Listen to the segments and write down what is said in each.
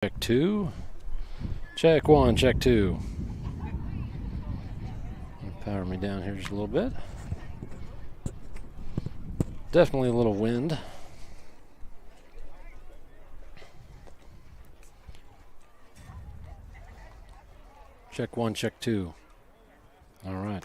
Check two. Check one, check two. Power me down here just a little bit. Definitely a little wind. Check one, check two. All right.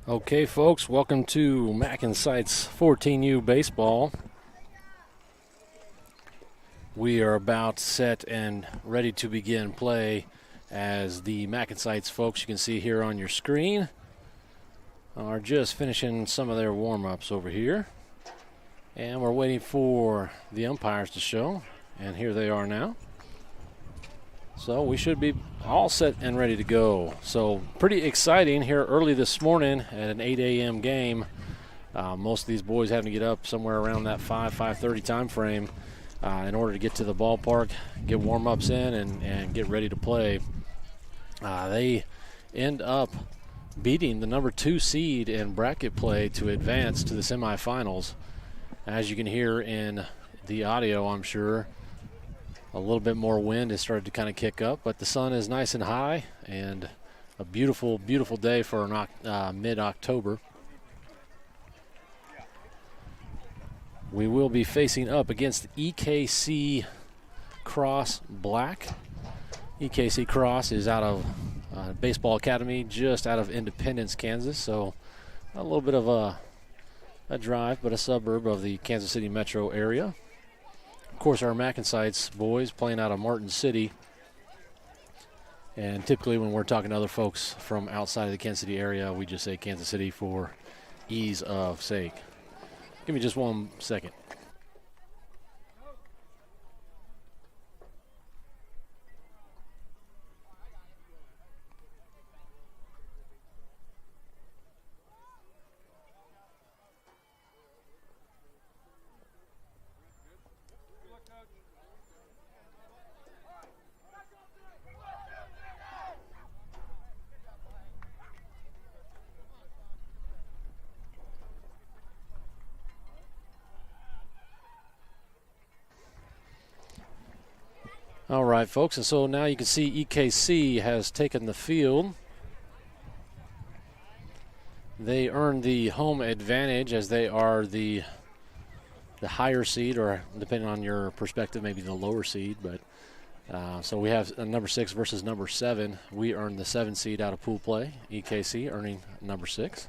Okay, folks, welcome to MacNSeitz 14U Baseball. We are about set and ready to begin play as the MacNSeitz folks you can see here on your screen are just finishing some of their warm-ups over here. And we're waiting for the umpires to show, and here they are now. So we should be all set and ready to go. So pretty exciting here early this morning at an 8 a.m. game. Most of these boys having to get up somewhere around that 5:30 time frame in order to get to the ballpark, get warm-ups in, and get ready to play. They end up beating the number 2 seed in bracket play to advance to the semifinals. As you can hear in the audio, I'm sure, a little bit more wind has started to kind of kick up, but the sun is nice and high, and a beautiful, beautiful day for mid-October. We will be facing up against EKC Black. EKC Cross is out of Baseball Academy, just out of Independence, Kansas, so a little bit of a drive, but a suburb of the Kansas City metro area. Of course, our MacNSeitz boys playing out of Martin City. And typically when we're talking to other folks from outside of the Kansas City area, we just say Kansas City for ease of sake. Give me just 1 second. All right, folks, and so now you can see EKC has taken the field. They earned the home advantage as they are the higher seed, or depending on your perspective, maybe the lower seed. But so we have number 6 versus number 7. We earned the 7 seed out of pool play. EKC earning number 6.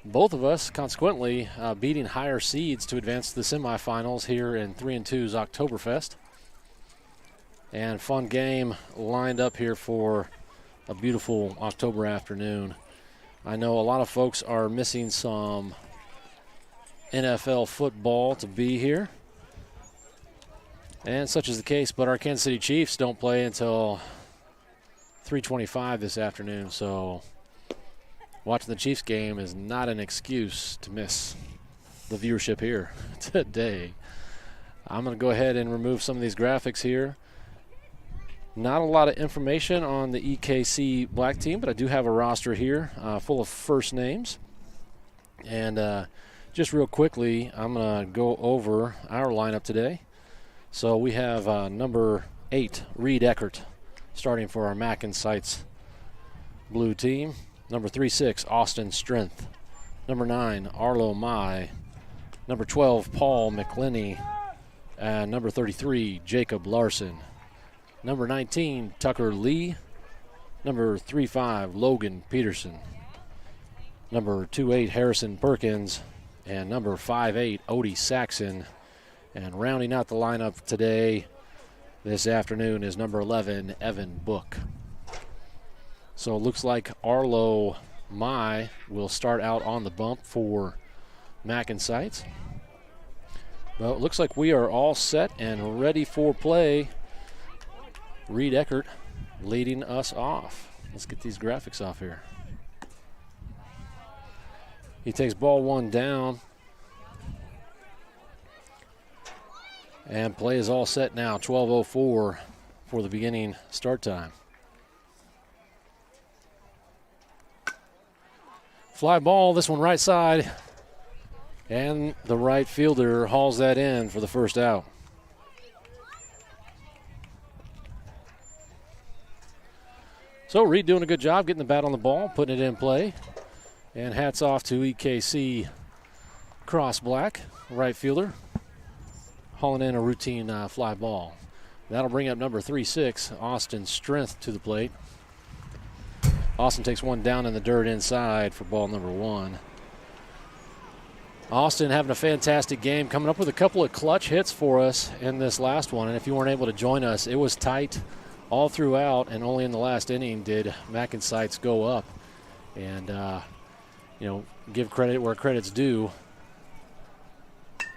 Both of us, consequently, beating higher seeds to advance to the semifinals here in 3-2's Octoberfest. And fun game lined up here for a beautiful October afternoon. I know a lot of folks are missing some NFL football to be here, and such is the case, but our Kansas City Chiefs don't play until 3:25 this afternoon, so watching the Chiefs game is not an excuse to miss the viewership here today. I'm going to go ahead and remove some of these graphics here. Not a lot of information on the EKC Black team, but I do have a roster here full of first names. And just real quickly, I'm going to go over our lineup today. So we have number 8, Reed Eckert, starting for our MacNSeitz blue team. Number 36, Austin Strength. Number 9, Arlo Mai. Number 12, Paul McClinney. And number 33, Jacob Larson. Number 19, Tucker Lee. Number 35, Logan Peterson. Number 28, Harrison Perkins. And number 58, Odie Saxon. And rounding out the lineup today, this afternoon, is number 11, Evan Book. So it looks like Arlo Mai will start out on the bump for MacNSeitz. Well, it looks like we are all set and ready for play. Reed Eckert leading us off. Let's get these graphics off here. He takes ball 1 down. And play is all set now, 12:04 for the beginning start time. Fly ball, this one right side. And the right fielder hauls that in for the first out. So Reed doing a good job getting the bat on the ball, putting it in play. And hats off to EKC Black, right fielder, hauling in a routine fly ball. That'll bring up number 36, Austin Strength, to the plate. Austin takes one down in the dirt inside for ball number 1. Austin having a fantastic game, coming up with a couple of clutch hits for us in this last one. And if you weren't able to join us, it was tight all throughout, and only in the last inning did MacNSeitz go up. And, give credit where credit's due.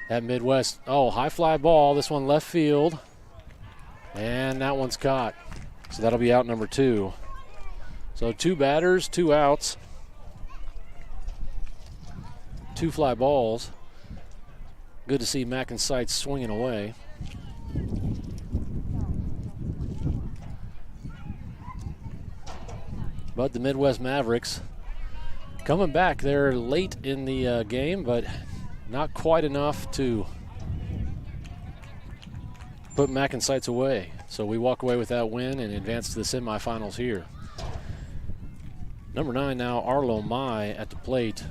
At Midwest, high fly ball. This one left field. And that one's caught. So that'll be out number 2. So 2 batters, 2 outs. 2 fly balls. Good to see MacNSeitz swinging away. But the Midwest Mavericks coming back. They're late in the game, but not quite enough to put MacNSeitz away. So we walk away with that win and advance to the semifinals here. Number 9 now, Arlo Mai at the plate.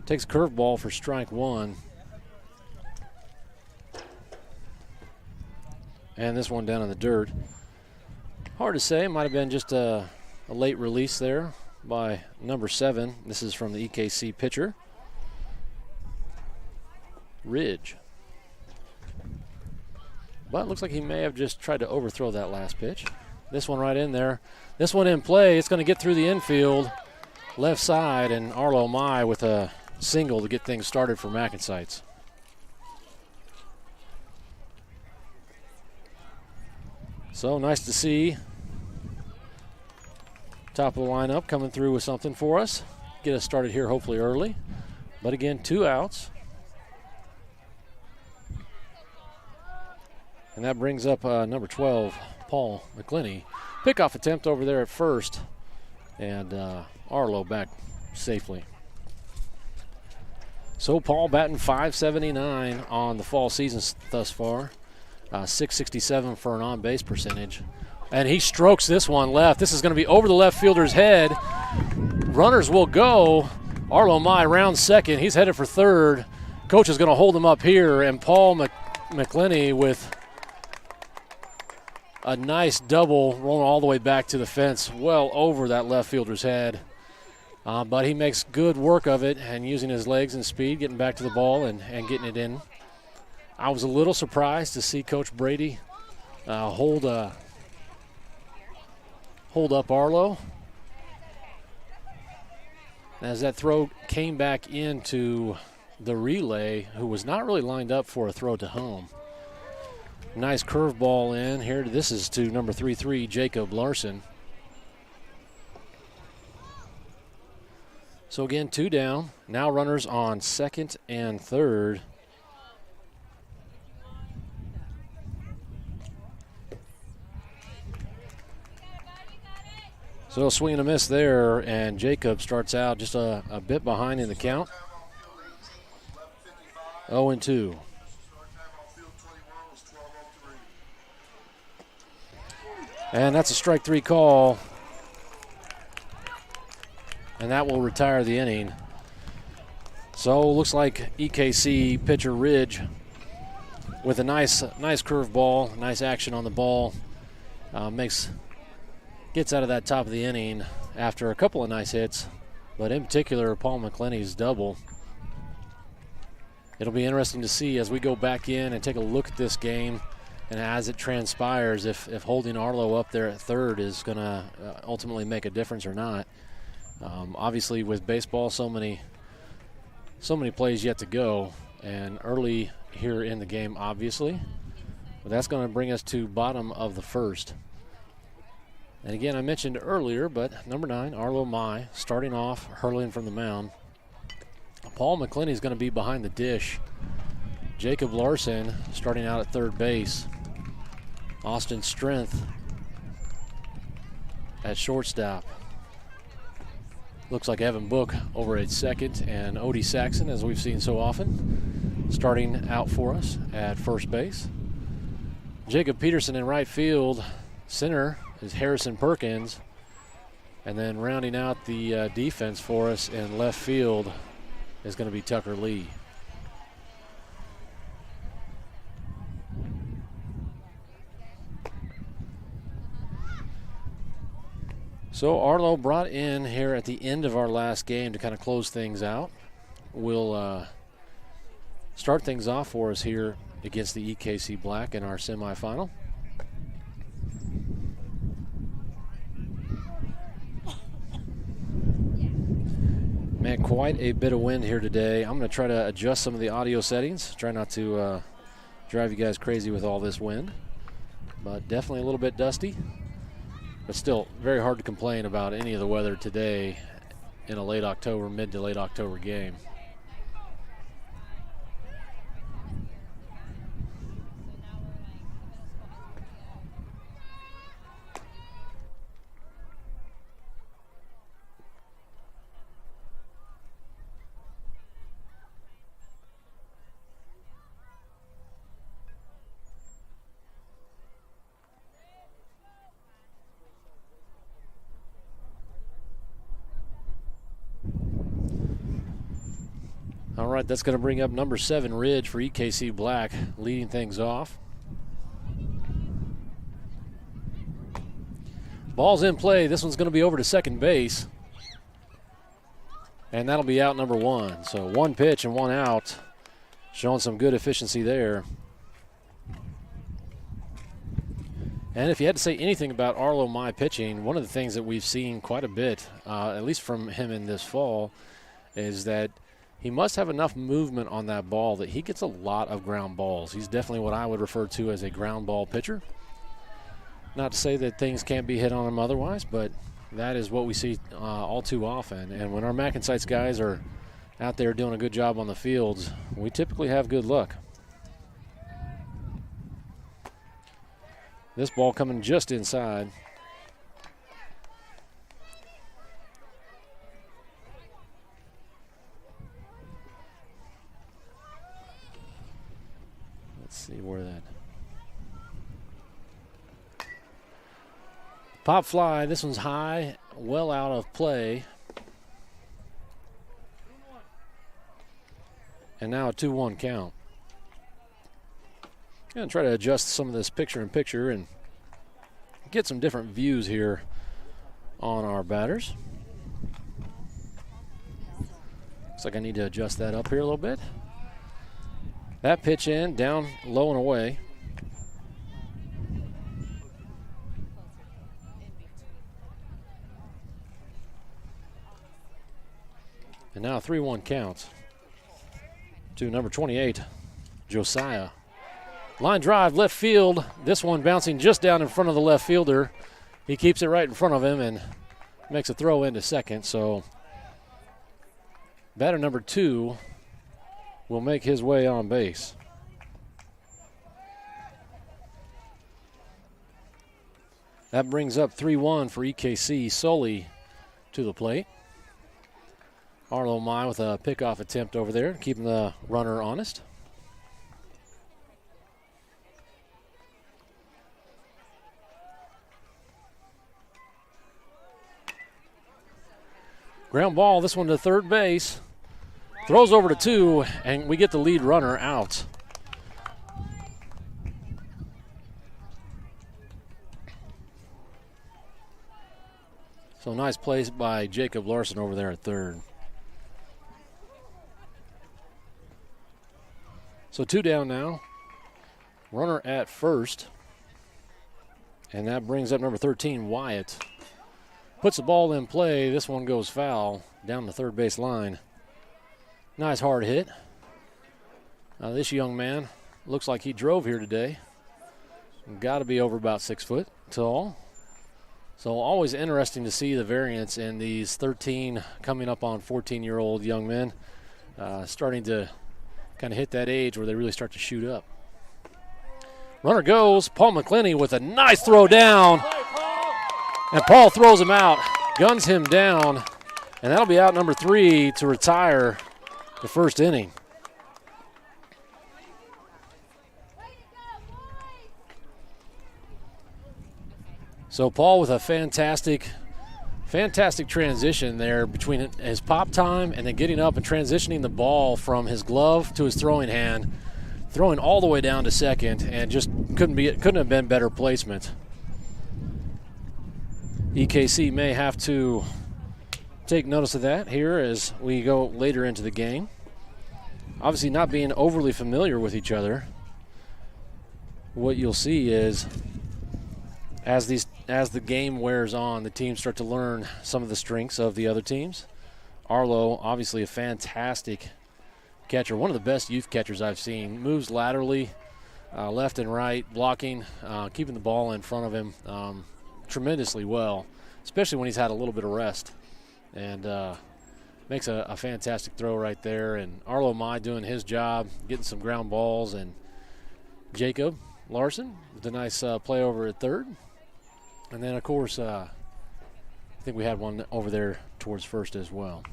Takes a curveball for strike 1. And this one down in the dirt. Hard to say. Might have been just a late release there by number 7. This is from the EKC pitcher, Ridge. But it looks like he may have just tried to overthrow that last pitch. This one right in there. This one in play. It's going to get through the infield, left side, and Arlo Mai with a single to get things started for MacNSeitz. So nice to see. Top of the lineup coming through with something for us. Get us started here hopefully early. But again, 2 outs. And that brings up number 12, Paul McClinney. Pickoff attempt over there at first. And Arlo back safely. So Paul batting .579 on the fall season thus far. .667 for an on-base percentage. And he strokes this one left. This is going to be over the left fielder's head. Runners will go. Arlo Mai rounds second. He's headed for third. Coach is going to hold him up here. And Paul McClinney with a nice double rolling all the way back to the fence, well over that left fielder's head. But he makes good work of it and using his legs and speed, getting back to the ball and getting it in. I was a little surprised to see Coach Brady hold up Arlo. As that throw came back into the relay, who was not really lined up for a throw to home. Nice curveball in here. This is to number 33, Jacob Larson. So again, 2 down. Now runners on second and third. So a swing and a miss there, and Jacob starts out just a bit behind in the count. 0-2. And that's a strike 3 call. And that will retire the inning. So looks like EKC pitcher Ridge with a nice curveball, nice action on the ball, gets out of that top of the inning after a couple of nice hits, but in particular Paul McClenny's double. It'll be interesting to see as we go back in and take a look at this game, and as it transpires, if holding Arlo up there at third is going to ultimately make a difference or not. Obviously, with baseball, so many plays yet to go, and early here in the game, obviously. But that's going to bring us to bottom of the first. And again, I mentioned earlier, but number 9, Arlo Mai, starting off, hurling from the mound. Paul McClenny is going to be behind the dish. Jacob Larson starting out at third base. Austin Strength at shortstop. Looks like Evan Book over at second, and Odie Saxon, as we've seen so often, starting out for us at first base. Jacob Peterson in right field. Center is Harrison Perkins. And then rounding out the defense for us in left field is going to be Tucker Lee. So Arlo brought in here at the end of our last game to kind of close things out. We'll start things off for us here against the EKC Black in our semifinal. Man, quite a bit of wind here today. I'm going to try to adjust some of the audio settings. Try not to drive you guys crazy with all this wind. But definitely a little bit dusty. But still, very hard to complain about any of the weather today in a late October, mid to late October game. All right, that's going to bring up number 7, Ridge, for EKC Black, leading things off. Ball's in play. This one's going to be over to second base. And that'll be out number 1. So 1 pitch and 1 out, showing some good efficiency there. And if you had to say anything about Arlo Mai pitching, one of the things that we've seen quite a bit, at least from him in this fall, is that he must have enough movement on that ball that he gets a lot of ground balls. He's definitely what I would refer to as a ground ball pitcher. Not to say that things can't be hit on him otherwise, but that is what we see all too often. And when our MacNSeitz guys are out there doing a good job on the fields, we typically have good luck. This ball coming just inside. See where that pop fly. This one's high, well out of play, and now a 2-1 count. Gonna try to adjust some of this picture-in-picture and get some different views here on our batters. Looks like I need to adjust that up here a little bit. That pitch in, down low and away. And now 3-1 counts to number 28, Josiah. Line drive, left field. This one bouncing just down in front of the left fielder. He keeps it right in front of him and makes a throw into second. So batter number 2 will make his way on base. That brings up 3-1 for EKC. Sully to the plate. Arlo Mai with a pickoff attempt over there, keeping the runner honest. Ground ball, this one to third base. Throws over to 2, and we get the lead runner out. So nice plays by Jacob Larson over there at third. So 2 down now. Runner at first. And that brings up number 13, Wyatt. Puts the ball in play. This one goes foul down the third base line. Nice hard hit. This young man looks like he drove here today. Got to be over about 6 foot tall. So always interesting to see the variance in these 13 coming up on 14-year-old young men. Starting to kind of hit that age where they really start to shoot up. Runner goes. Paul McClinney with a nice throw down. And Paul throws him out, guns him down, and that'll be out number 3 to retire the first inning. So Paul with a fantastic transition there between his pop time and then getting up and transitioning the ball from his glove to his throwing hand, throwing all the way down to second, and just couldn't have been better placement. EKC may have to take notice of that here as we go later into the game. Obviously not being overly familiar with each other, what you'll see is as the game wears on, the teams start to learn some of the strengths of the other teams. Arlo, obviously a fantastic catcher, one of the best youth catchers I've seen. Moves laterally, left and right, blocking, keeping the ball in front of him tremendously well, especially when he's had a little bit of rest, and makes a fantastic throw right there. And Arlo Mai doing his job, getting some ground balls, and Jacob Larson with a nice play over at third. And then, of course, I think we had one over there towards first as well.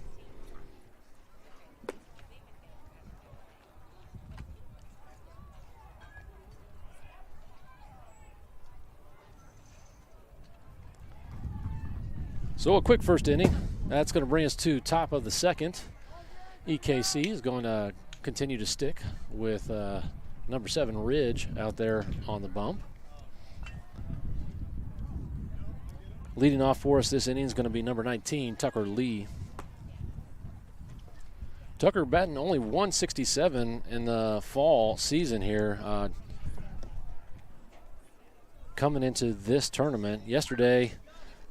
So a quick first inning. That's going to bring us to top of the second. EKC is going to continue to stick with number 7 Ridge out there on the bump. Leading off for us this inning is going to be number 19, Tucker Lee. Tucker batting only 167 in the fall season here. Coming into this tournament yesterday,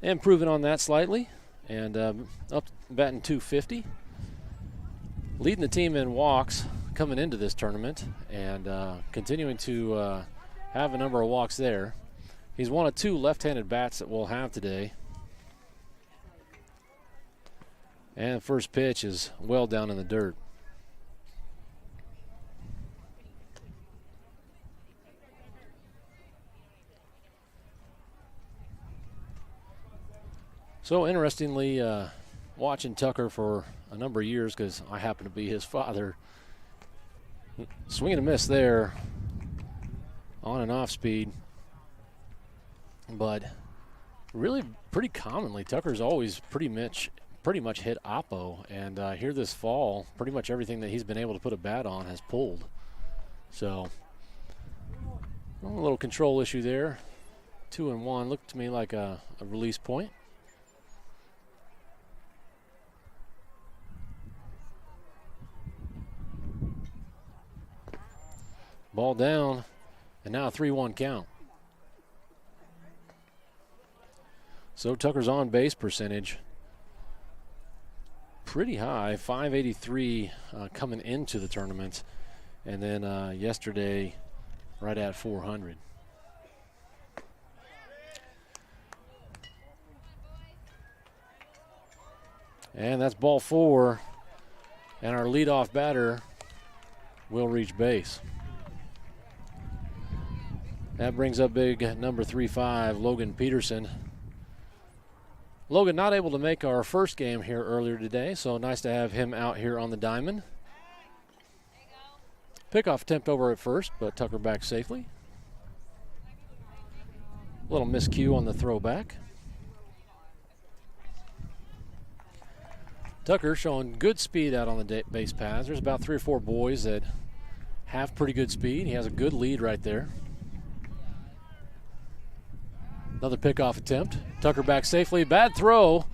improving on that slightly, and up batting 250. Leading the team in walks coming into this tournament, and continuing to have a number of walks there. He's one of 2 left-handed bats that we'll have today. And first pitch is well down in the dirt. So interestingly, watching Tucker for a number of years, because I happen to be his father, swing and a miss there on and off speed. But really pretty commonly, Tucker's always pretty much hit oppo, and here this fall, pretty much everything that he's been able to put a bat on has pulled. So a little control issue there. 2-1 looked to me like a release point. Ball down, and now a 3-1 count. So Tucker's on base percentage pretty high, 583 coming into the tournament, and then yesterday right at 400. And that's ball 4, and our leadoff batter will reach base. That brings up big number 3-5, Logan Peterson. Logan not able to make our first game here earlier today, so nice to have him out here on the diamond. Pickoff attempt over at first, but Tucker back safely. Little miscue on the throwback. Tucker showing good speed out on the base paths. There's about 3 or 4 boys that have pretty good speed. He has a good lead right there. Another pickoff attempt. Tucker back safely. Bad throw.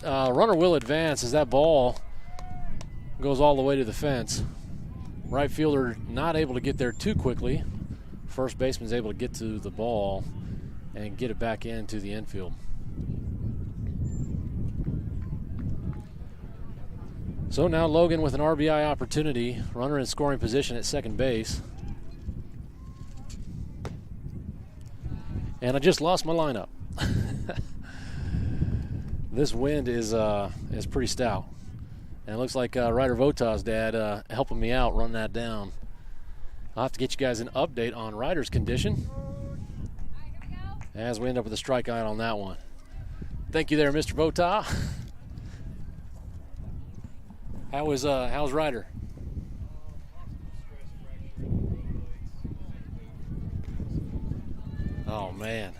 Runner will advance as that ball goes all the way to the fence. Right fielder not able to get there too quickly. First baseman's able to get to the ball and get it back into the infield. So now Logan with an RBI opportunity. Runner in scoring position at second base. And I just lost my lineup. This wind is pretty stout. And it looks like Ryder Vota's dad helping me out run that down. I'll have to get you guys an update on Ryder's condition as we end up with a strikeout on that one. Thank you there, Mr. Vota. How's Ryder? Oh, man.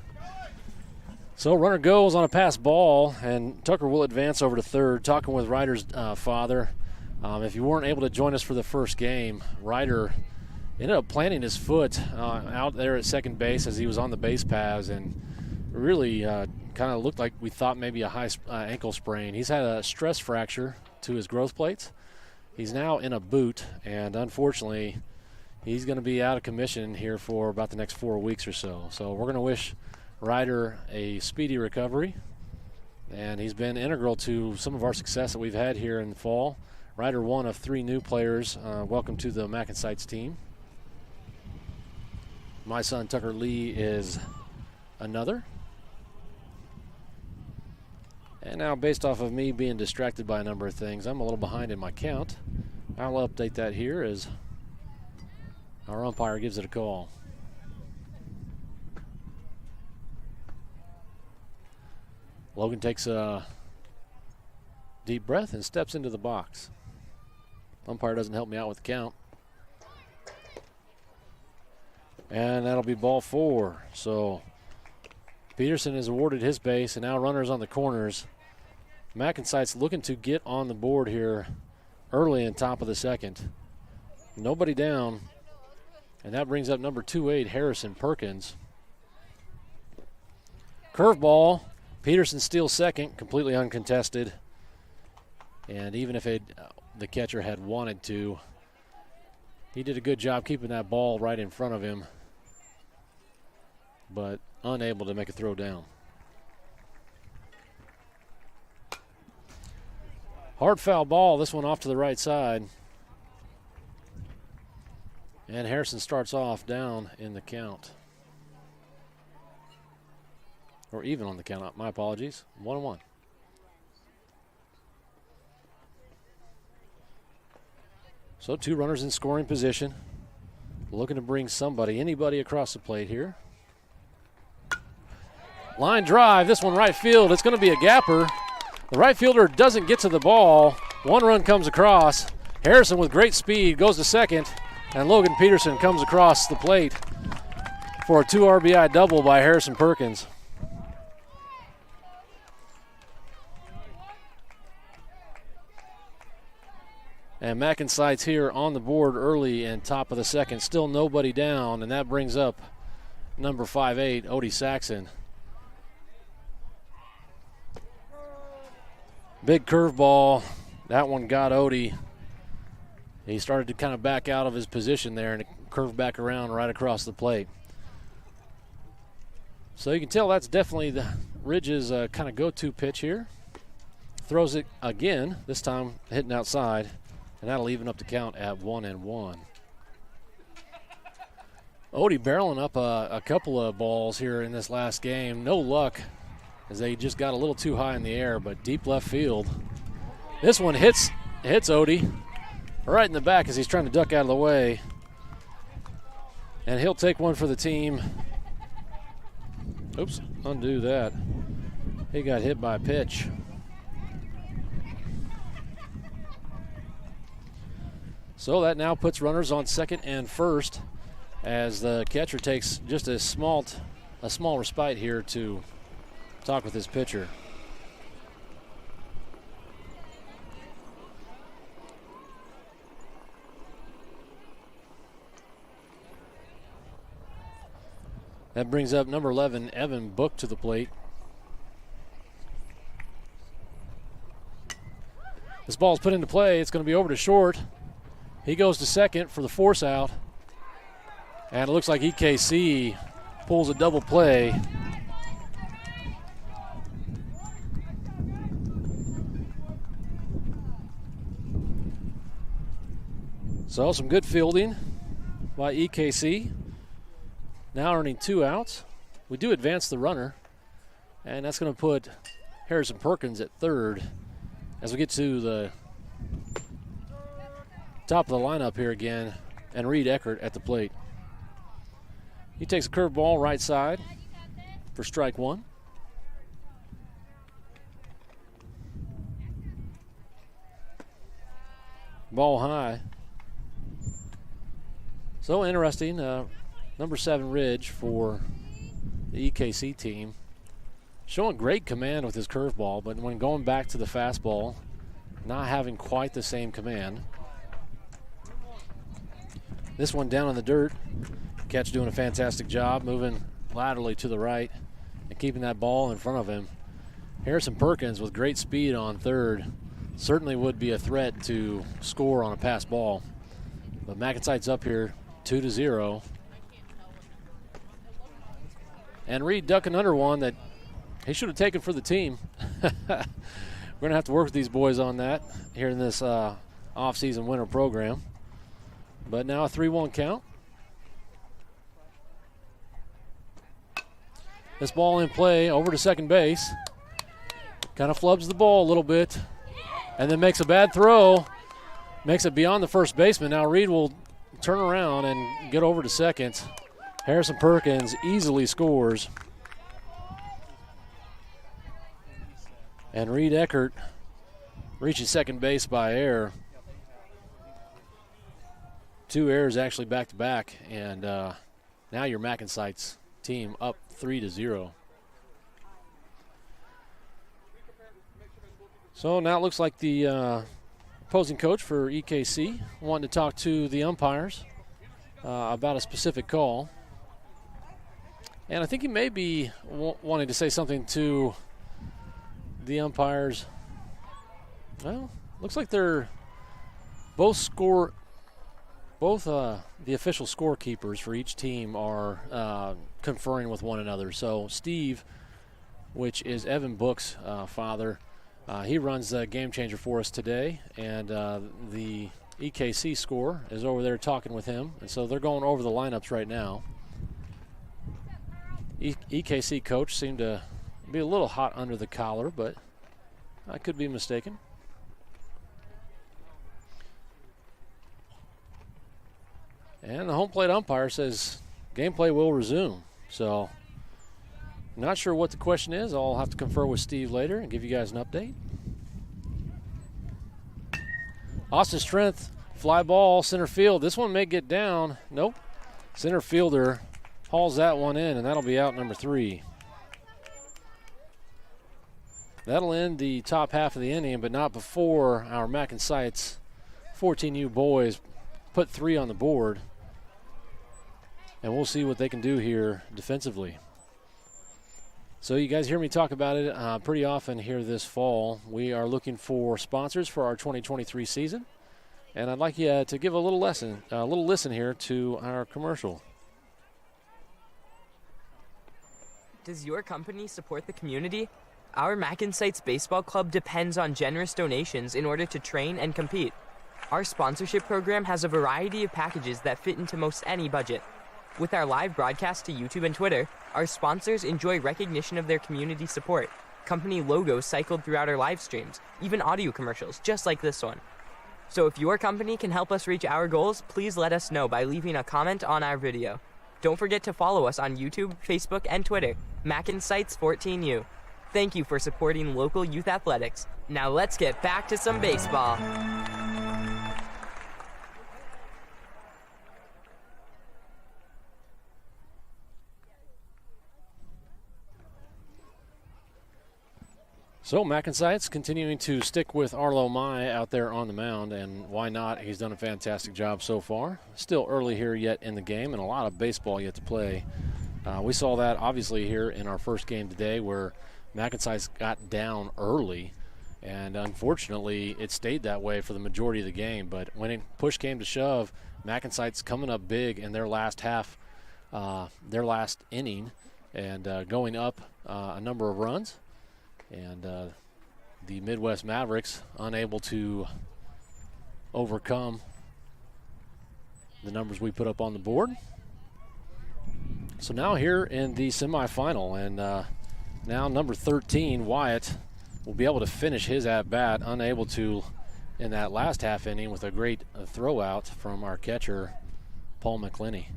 So runner goes on a pass ball, and Tucker will advance over to third. Talking with Ryder's father. If you weren't able to join us for the first game, Ryder ended up planting his foot out there at second base as he was on the base paths, and really kind of looked like we thought maybe a high ankle sprain. He's had a stress fracture to his growth plates. He's now in a boot, and unfortunately, he's going to be out of commission here for about the next 4 weeks or so. So we're going to wish Ryder a speedy recovery, and he's been integral to some of our success that we've had here in the fall. Ryder, one of 3 new players. Welcome to the MacNSeitz team. My son Tucker Lee is another. And now, based off of me being distracted by a number of things, I'm a little behind in my count. I'll update that here as our umpire gives it a call. Logan takes a deep breath and steps into the box. Umpire doesn't help me out with the count. And that'll be ball 4. So Peterson has awarded his base, and now runners on the corners. MacNSeitz looking to get on the board here early in top of the second. Nobody down, and that brings up number 2-8, Harrison Perkins. Curveball. Peterson steals second, completely uncontested. And even if the catcher had wanted to, he did a good job keeping that ball right in front of him, but unable to make a throw down. Hard foul ball, this one off to the right side. And Harrison starts off down in the count. Or even on the count, my apologies. 1-1. So 2 runners in scoring position. Looking to bring anybody across the plate here. Line drive, this one right field. It's going to be a gapper. The right fielder doesn't get to the ball. 1 run comes across. Harrison with great speed goes to second, and Logan Peterson comes across the plate for a 2 RBI double by Harrison Perkins. And MacNSeitz here on the board early in top of the second. Still nobody down, and that brings up number 5-8, Odie Saxon. Big curveball. That one got Odie. He started to kind of back out of his position there, and it curved back around right across the plate. So you can tell that's definitely the Ridge's kind of go-to pitch here. Throws it again, this time hitting outside. And that'll even up the count at 1-1. Odie barreling up a couple of balls here in this last game. No luck as they just got a little too high in the air, but deep left field. This one hits Odie right in the back as he's trying to duck out of the way. And he'll take one for the team Oops, undo that. He got hit by a pitch. So that now puts runners on second and first as the catcher takes just a small respite here to talk with his pitcher. That brings up number 11, Evan Book, to the plate. This ball's put into play. It's going to be over to short. He goes to second for the force out. And it looks like EKC pulls a double play. So some good fielding by EKC. Now earning 2 outs. We do advance the runner, and that's going to put Harrison Perkins at third as we get to the top of the lineup here again, and Reed Eckert at the plate. He takes a curveball right side for strike one. Ball high. So interesting. Number 7 Ridge for the EKC team. Showing great command with his curveball, but when going back to the fastball, not having quite the same command. This one down in the dirt. Catch doing a fantastic job, moving laterally to the right and keeping that ball in front of him. Harrison Perkins with great speed on third certainly would be a threat to score on a pass ball. But MacNSeitz up here 2-0. And Reed ducking under one that he should have taken for the team. We're going to have to work with these boys on that here in this off-season winter program. But now a 3-1 count. This ball in play over to second base. Kind of flubs the ball a little bit and then makes a bad throw. Makes it beyond the first baseman. Now Reed will turn around and get over to second. Harrison Perkins easily scores. And Reed Eckert reaches second base by error. 2 errors actually back to back, and now your MacNSeitz team up 3-0. So now it looks like the opposing coach for EKC wanting to talk to the umpires about a specific call. And I think he may be wanting to say something to the umpires. Well, looks like they're both the official scorekeepers for each team are conferring with one another. So Steve, which is Evan Book's father, he runs the game changer for us today, and the EKC score is over there talking with him, and so they're going over the lineups right now. EKC coach seemed to be a little hot under the collar, but I could be mistaken. And the home plate umpire says gameplay will resume. So not sure what the question is. I'll have to confer with Steve later and give you guys an update. Austin Strength, fly ball, center field. This one may get down. Nope. Center fielder hauls that one in, and that'll be out number 3. That'll end the top half of the inning, but not before our MacNSeitz 14U boys put 3 on the board. And we'll see what they can do here defensively. So you guys hear me talk about it pretty often here this fall. We are looking for sponsors for our 2023 season. And I'd like you to give a little listen here to our commercial. Does your company support the community? Our MacNSeitz Baseball Club depends on generous donations in order to train and compete. Our sponsorship program has a variety of packages that fit into most any budget. With our live broadcast to YouTube and Twitter, our sponsors enjoy recognition of their community support, company logos cycled throughout our live streams, even audio commercials, just like this one. So if your company can help us reach our goals, please let us know by leaving a comment on our video. Don't forget to follow us on YouTube, Facebook, and Twitter, MacNSeitz 14U. Thank you for supporting local youth athletics. Now let's get back to some baseball. So MacNSeitz continuing to stick with Arlo Mai out there on the mound, and why not? He's done a fantastic job so far. Still early here yet in the game, and a lot of baseball yet to play. We saw that obviously here in our first game today, where MacNSeitz got down early, and unfortunately it stayed that way for the majority of the game. But when push came to shove, MacNSeitz coming up big in their last half, their last inning, and going up a number of runs. And the Midwest Mavericks unable to overcome the numbers we put up on the board. So now here in the semifinal, and now number 13, Wyatt, will be able to finish his at-bat, unable to in that last half inning with a great throw out from our catcher, Paul McClinney.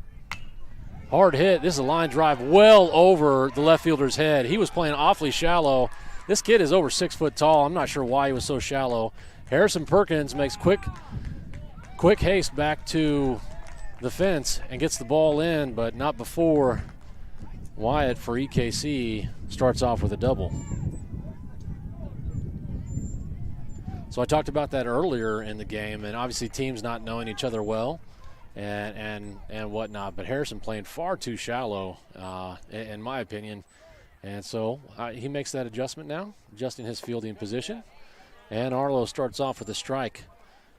Hard hit. This is a line drive well over the left fielder's head. He was playing awfully shallow. This kid is over 6 foot tall. I'm not sure why he was so shallow. Harrison Perkins makes quick haste back to the fence and gets the ball in, but not before Wyatt for EKC starts off with a double. So I talked about that earlier in the game, and obviously teams not knowing each other well and whatnot, but Harrison playing far too shallow, in my opinion. And so he makes that adjustment now, adjusting his fielding position. And Arlo starts off with a strike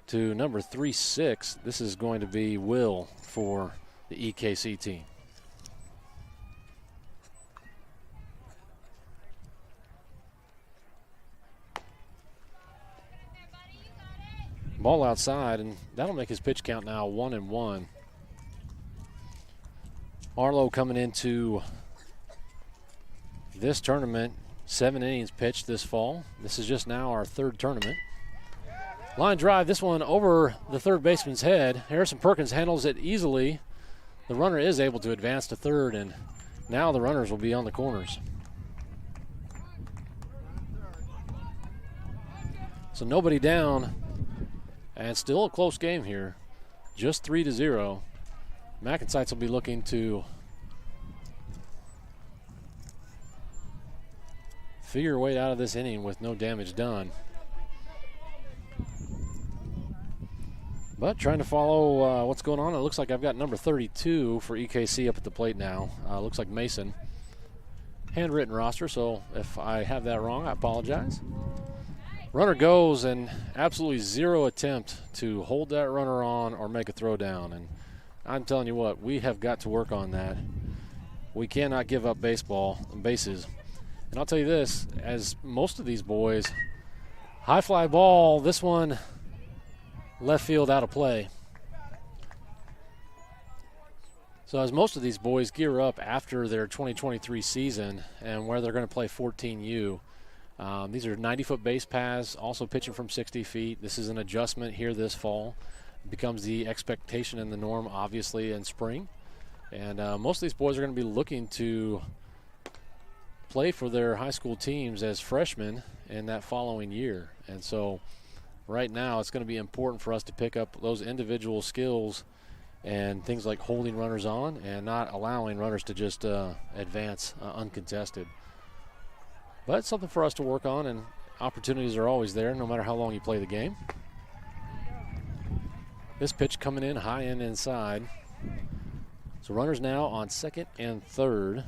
to number 3-6. This is going to be Will for the EKC team. Ball outside, and that'll make his pitch count now 1-1. Arlo coming into this tournament, 7 innings pitched this fall. This is just now our third tournament. Line drive, this one over the third baseman's head. Harrison Perkins handles it easily. The runner is able to advance to third, and now the runners will be on the corners. So nobody down, and still a close game here. Just 3-0. MacNSeitz will be looking to figure a way out of this inning with no damage done. But trying to follow what's going on. It looks like I've got number 32 for EKC up at the plate now. Looks like Mason. Handwritten roster, so if I have that wrong, I apologize. Runner goes, and absolutely zero attempt to hold that runner on or make a throw down. And I'm telling you what, we have got to work on that. We cannot give up bases. And I'll tell you this, as most of these boys, high fly ball, this one left field out of play. So as most of these boys gear up after their 2023 season and where they're going to play 14U, these are 90-foot base paths, also pitching from 60 feet. This is an adjustment here this fall. It becomes the expectation and the norm, obviously, in spring. And most of these boys are going to be looking to play for their high school teams as freshmen in that following year. And so right now it's going to be important for us to pick up those individual skills and things like holding runners on and not allowing runners to just advance uncontested. But it's something for us to work on, and opportunities are always there no matter how long you play the game. This pitch coming in high and inside. So runners now on second and third.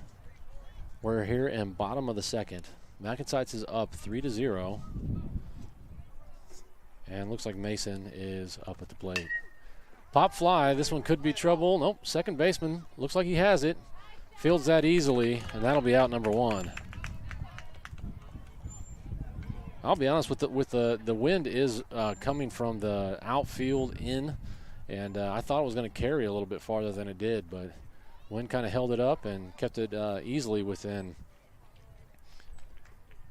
We're here in bottom of the second. MacNSeitz is up 3-0. And looks like Mason is up at the plate. Pop fly, this one could be trouble. Nope, second baseman, looks like he has it. Fields that easily, and that'll be out number 1. I'll be honest, with the wind is coming from the outfield in, and I thought it was going to carry a little bit farther than it did, but wind kind of held it up and kept it easily within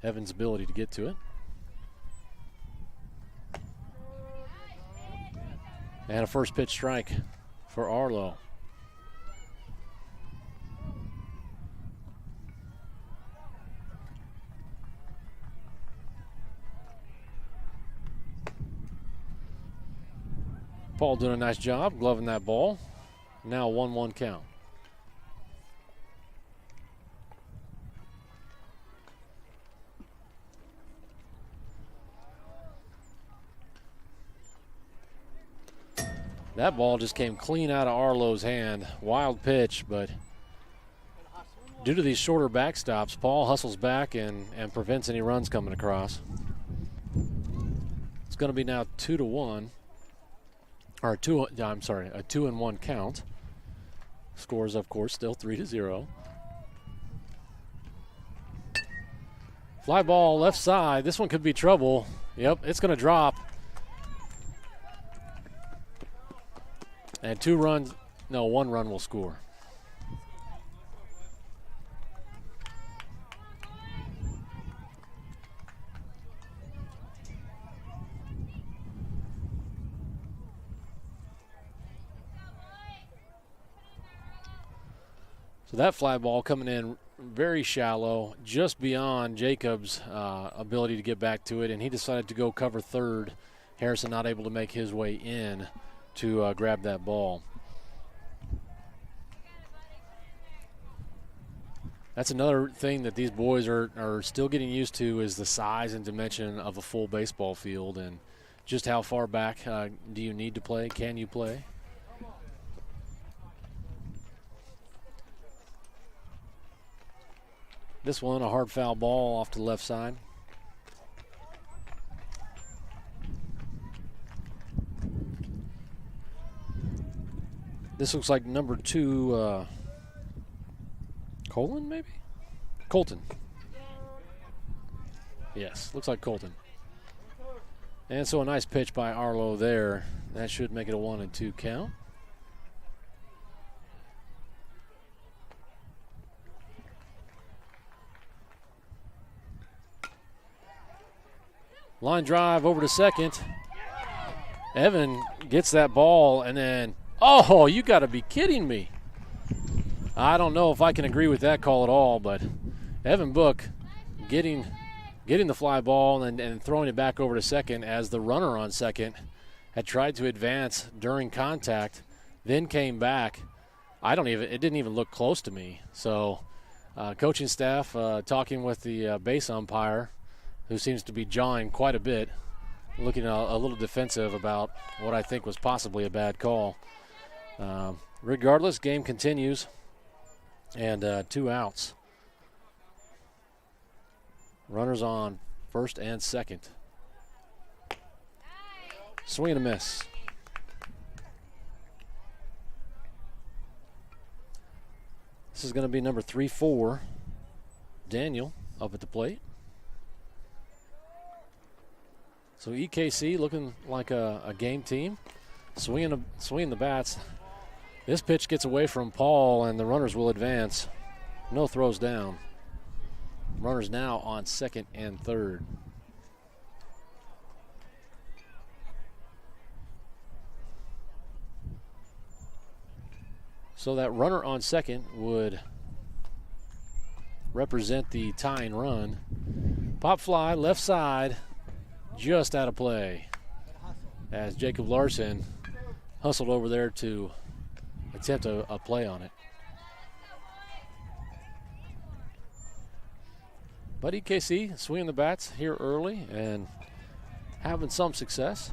Evan's ability to get to it. And a first pitch strike for Arlo. Paul doing a nice job gloving that ball. Now 1-1 count. That ball just came clean out of Arlo's hand. Wild pitch, but due to these shorter backstops, Paul hustles back and prevents any runs coming across. It's going to be now 2-1. Or a 2-1 count. Scores, of course, still 3-0. Fly ball left side. This one could be trouble. Yep, it's going to drop. And 1 run will score. So that fly ball coming in very shallow, just beyond Jacob's ability to get back to it, and he decided to go cover third. Harrison not able to make his way in to grab that ball. That's another thing that these boys are still getting used to, is the size and dimension of a full baseball field, and just how far back do you need to play? Can you play? This one, a hard foul ball off to the left side. This looks like number 2, Colin, maybe? Colton. Yes, looks like Colton. And so a nice pitch by Arlo there. That should make it a 1-2 count. Line drive over to second. Evan gets that ball, and then, oh, you got to be kidding me. I don't know if I can agree with that call at all, but Evan Book getting the fly ball and throwing it back over to second, as the runner on second had tried to advance during contact, then came back. It didn't even look close to me. So coaching staff talking with the base umpire, who seems to be jawing quite a bit, looking a little defensive about what I think was possibly a bad call. Regardless, game continues, and 2 outs. Runners on first and second. Swing and a miss. This is going to be number 3-4, Daniel, up at the plate. So EKC looking like a game team, swinging the bats. This pitch gets away from Paul, and the runners will advance. No throws down. Runners now on second and third. So that runner on second would represent the tying run. Pop fly, left side, just out of play, as Jacob Larson hustled over there to attempt a play on it. But EKC swinging the bats here early and having some success.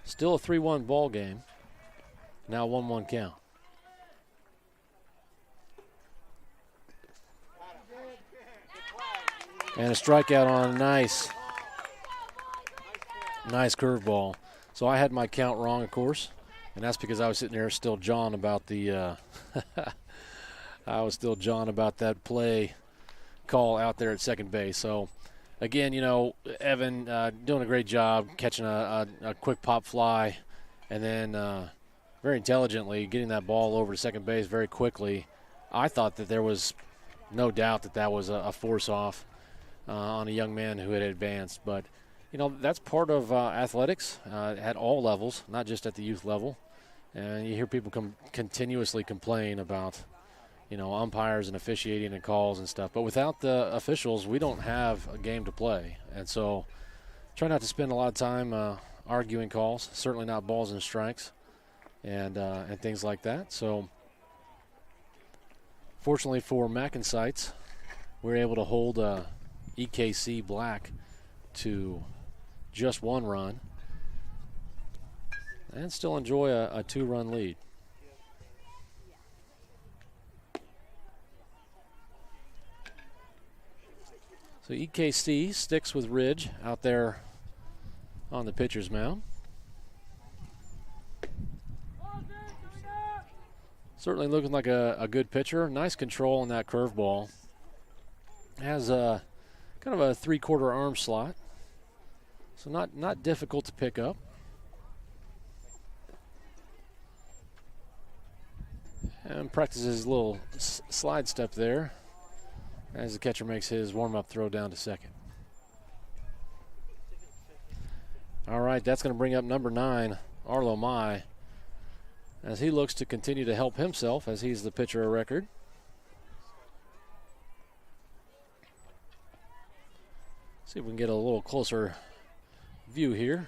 Still a 3-1 ball game. Now 1-1 count. And a strikeout on a nice curveball. So I had my count wrong, of course, and that's because I was sitting there still jawing about the I was still jawing about that play call out there at second base. So again, Evan doing a great job catching a quick pop fly, and then very intelligently getting that ball over to second base very quickly. I thought that there was no doubt that was a force off on a young man who had advanced. But, that's part of athletics at all levels, not just at the youth level. And you hear people continuously complain about, umpires and officiating and calls and stuff. But without the officials, we don't have a game to play. And so try not to spend a lot of time arguing calls, certainly not balls and strikes and things like that. So fortunately for MacNSeitz, we're able to hold EKC Black to just 1 run and still enjoy a 2-run lead. So EKC sticks with Ridge out there on the pitcher's mound. Certainly looking like a good pitcher. Nice control on that curveball. Has a kind of a 3/4 arm slot, so not difficult to pick up. And practices his little slide step there as the catcher makes his warm-up throw down to second. All right, that's going to bring up number 9, Arlo Mai, as he looks to continue to help himself as he's the pitcher of record. See if we can get a little closer view here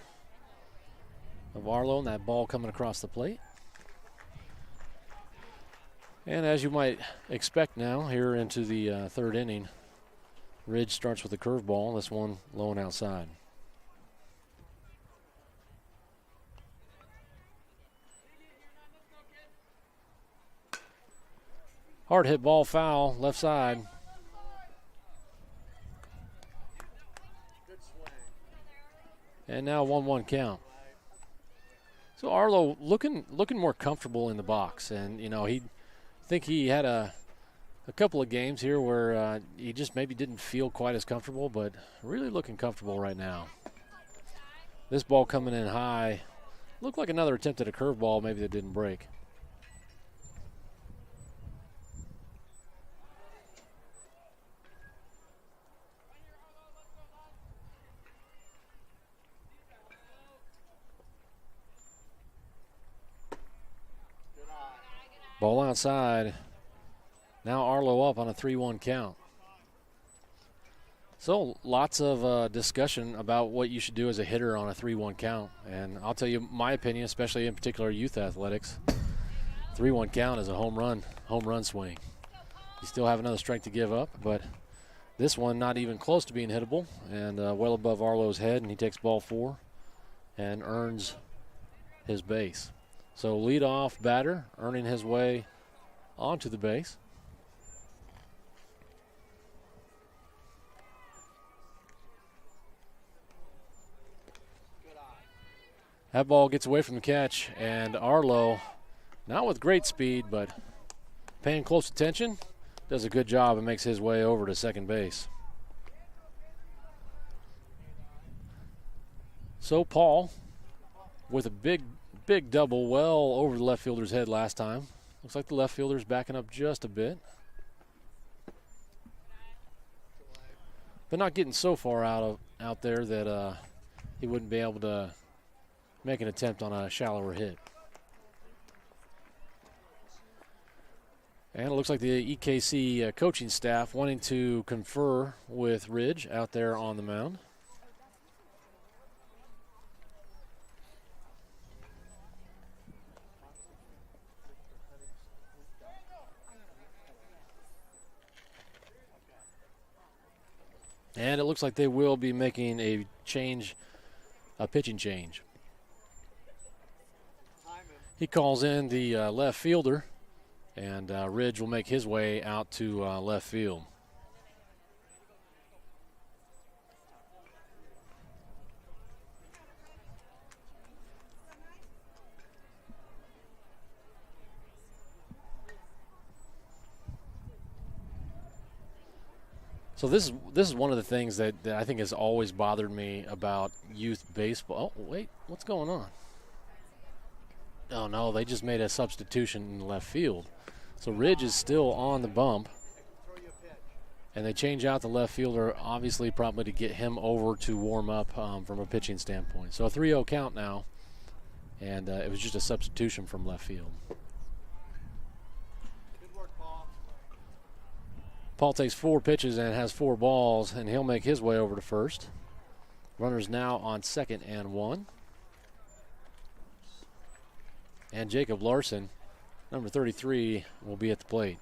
of Arlo and that ball coming across the plate. And as you might expect now, here into the 3rd inning, Ridge starts with a curveball, this one low and outside. Hard hit ball, foul, left side. And now 1-1 count. So Arlo looking more comfortable in the box, and I think he had a couple of games here where he just maybe didn't feel quite as comfortable, but really looking comfortable right now. This ball coming in high, looked like another attempt at a curveball, maybe that didn't break. Ball outside. Now Arlo up on a 3-1 count. So lots of discussion about what you should do as a hitter on a 3-1 count. And I'll tell you my opinion, especially in particular youth athletics. 3-1 count is a home run swing. You still have another strike to give up, but this one not even close to being hittable and well above Arlo's head, and he takes ball 4 and earns his base. So leadoff batter earning his way onto the base. That ball gets away from the catch, and Arlo, not with great speed, but paying close attention, does a good job and makes his way over to second base. So Paul, with a big double well over the left fielder's head last time. Looks like the left fielder's backing up just a bit. But not getting so far out there that he wouldn't be able to make an attempt on a shallower hit. And it looks like the EKC coaching staff wanting to confer with Ridge out there on the mound. And it looks like they will be making a pitching change. He calls in the left fielder, and Ridge will make his way out to left field. So this is one of the things that I think has always bothered me about youth baseball. Oh, wait, what's going on? Oh, no, they just made a substitution in left field. So Ridge is still on the bump, and they change out the left fielder, obviously probably to get him over to warm up from a pitching standpoint. So a 3-0 count now, and it was just a substitution from left field. Paul takes 4 pitches and has 4 balls, and he'll make his way over to first. Runners now on second and 1. And Jacob Larson, number 33, will be at the plate.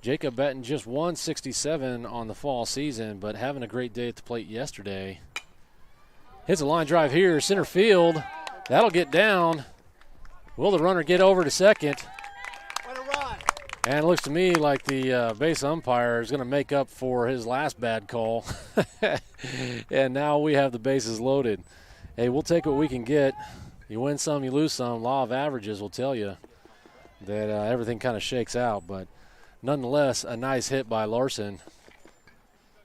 Jacob batting just 167 on the fall season, but having a great day at the plate yesterday. Hits a line drive here, center field. That'll get down. Will the runner get over to second? And it looks to me like the base umpire is going to make up for his last bad call. And now we have the bases loaded. Hey, we'll take what we can get. You win some, you lose some. Law of averages will tell you that everything kind of shakes out. But nonetheless, a nice hit by Larson.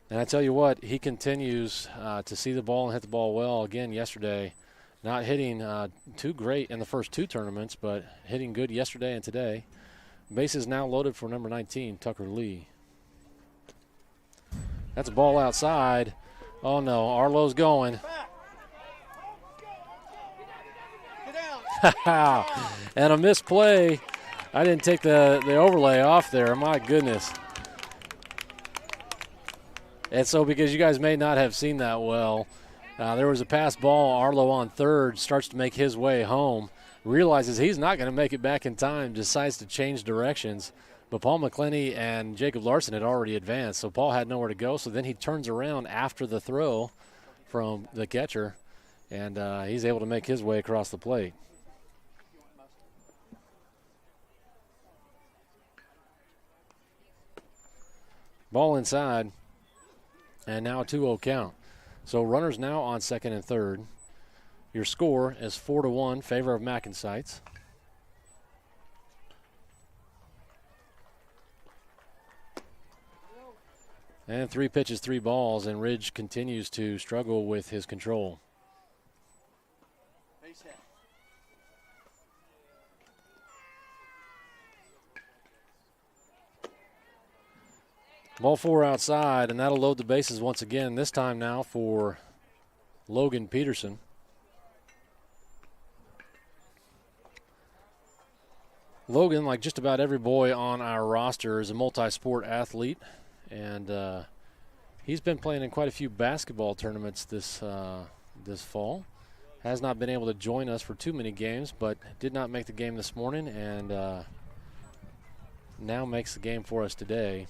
And I tell you what, he continues to see the ball and hit the ball well again yesterday. Not hitting too great in the first two tournaments, but hitting good yesterday and today. Bases now loaded for number 19, Tucker Lee. That's a ball outside. Oh, no, Arlo's going. And a misplay. I didn't take the overlay off there. My goodness. And so because you guys may not have seen that well, there was a pass ball. Arlo on third starts to make his way home. Realizes he's not going to make it back in time, decides to change directions. But Paul McClenny and Jacob Larson had already advanced, so Paul had nowhere to go. So then he turns around after the throw from the catcher, and he's able to make his way across the plate. Ball inside, and now a 2-0 count. So runners now on second and third. Your score is 4-1 favor of MacNSeitz. And 3 pitches, 3 balls, and Ridge continues to struggle with his control. Ball 4 outside, and that'll load the bases once again, this time now for Logan Peterson. Logan, like just about every boy on our roster, is a multi-sport athlete, and he's been playing in quite a few basketball tournaments this fall. Has not been able to join us for too many games, but did not make the game this morning, and now makes the game for us today.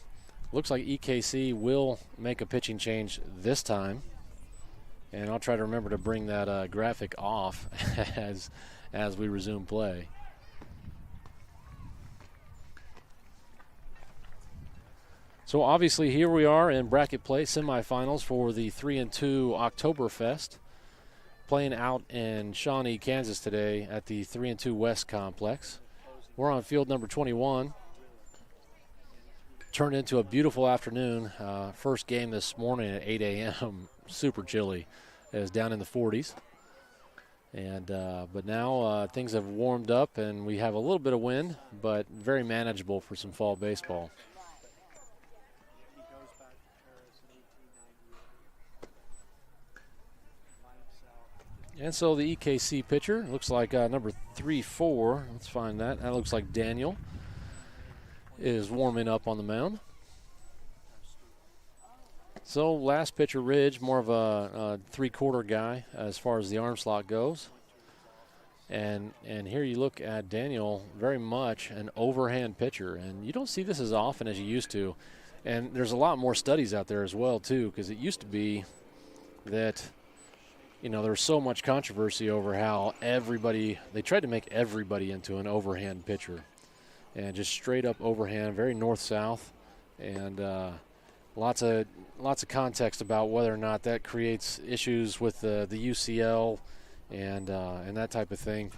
Looks like EKC will make a pitching change this time, and I'll try to remember to bring that graphic off as we resume play. So obviously here we are in bracket play semifinals for the 3-2 Octoberfest, playing out in Shawnee, Kansas today at the 3-2 West Complex. We're on field number 21. Turned into a beautiful afternoon. First game this morning at 8 a.m. Super chilly. It was down in the 40s. And but now things have warmed up and we have a little bit of wind, but very manageable for some fall baseball. And so the EKC pitcher looks like number 3-4. Let's find that. That looks like Daniel is warming up on the mound. So last pitcher, Ridge, more of a three-quarter guy as far as the arm slot goes. And here you look at Daniel, very much an overhand pitcher. And you don't see this as often as you used to. And there's a lot more studies out there as well, too, because it used to be that, you know, there was so much controversy over how they tried to make everybody into an overhand pitcher. And just straight up overhand, very north-south, and lots of context about whether or not that creates issues with the UCL and that type of thing.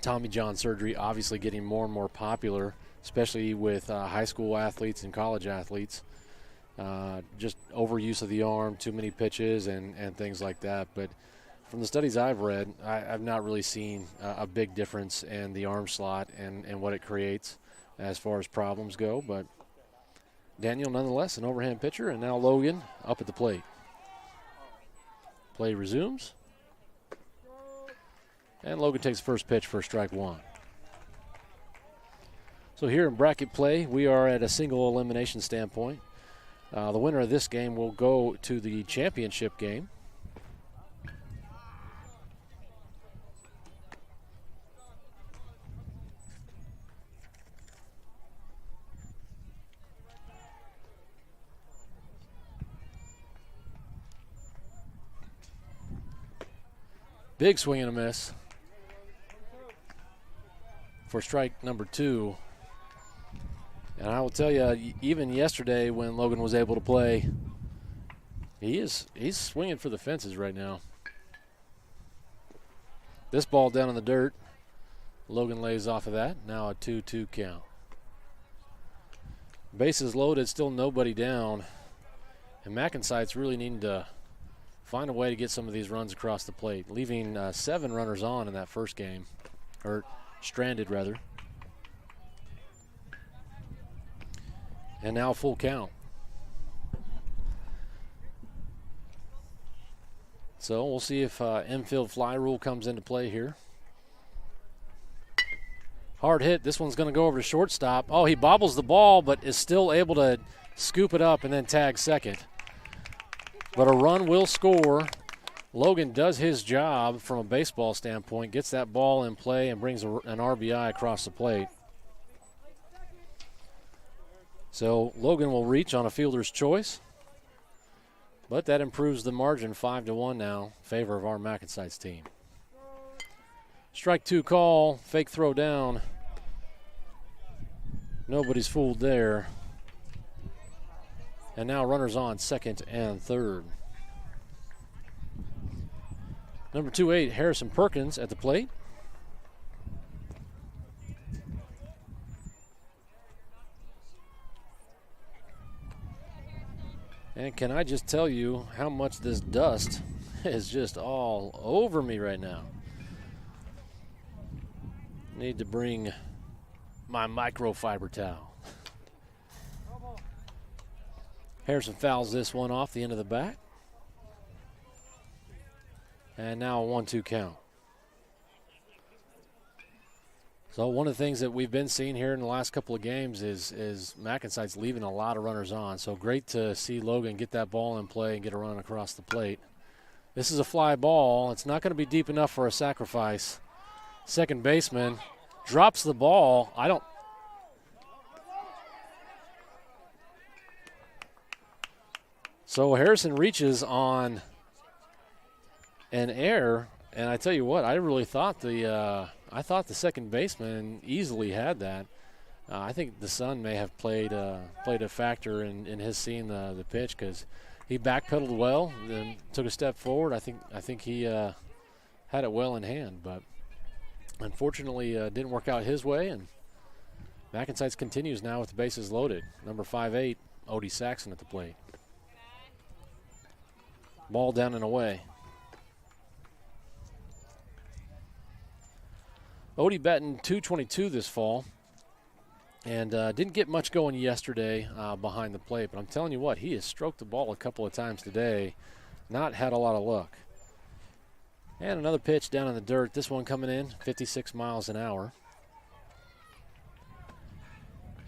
Tommy John surgery obviously getting more and more popular, especially with high school athletes and college athletes. Just overuse of the arm, too many pitches, and things like that. But from the studies I've read, I've not really seen a big difference in the arm slot and what it creates as far as problems go. But Daniel, nonetheless, an overhand pitcher, and now Logan up at the plate. Play resumes. And Logan takes the first pitch for strike one. So here in bracket play, we are at a single elimination standpoint. The winner of this game will go to the championship game. Big swing and a miss for strike number 2. And I will tell you, even yesterday when Logan was able to play, he's swinging for the fences right now. This ball down in the dirt. Logan lays off of that. Now a 2-2 count. Bases loaded, still nobody down. And MacNSeitz really needing to find a way to get some of these runs across the plate, leaving 7 runners on in that first game, or stranded rather. And now full count. So we'll see if infield fly rule comes into play here. Hard hit. This one's going to go over to shortstop. Oh, he bobbles the ball, but is still able to scoop it up and then tag second. But a run will score. Logan does his job from a baseball standpoint, gets that ball in play and brings an RBI across the plate. So Logan will reach on a fielder's choice, but that improves the margin 5-1 now in favor of our MacNSeitz team. Strike 2 call, fake throw down. Nobody's fooled there. And now runners on second and third. Number 2-8, Harrison Perkins at the plate. And can I just tell you how much this dust is just all over me right now. Need to bring my microfiber towel. Harrison fouls this one off the end of the bat. And now a 1-2 count. So one of the things that we've been seeing here in the last couple of games is MacNSeitz leaving a lot of runners on. So great to see Logan get that ball in play and get a run across the plate. This is a fly ball. It's not going to be deep enough for a sacrifice. Second baseman drops the ball. So Harrison reaches on an error, and I tell you what, I really thought the second baseman easily had that. I think the sun may have played a factor in his seeing the pitch, because he backpedaled well, then took a step forward. I think he had it well in hand, but unfortunately didn't work out his way, and MacNSeitz continues now with the bases loaded. Number 5'8", Odie Saxon at the plate. Ball down and away. Odie batting .222 this fall, and didn't get much going yesterday behind the plate, but I'm telling you what, he has stroked the ball a couple of times today, not had a lot of luck. And another pitch down in the dirt, this one coming in 56 miles an hour.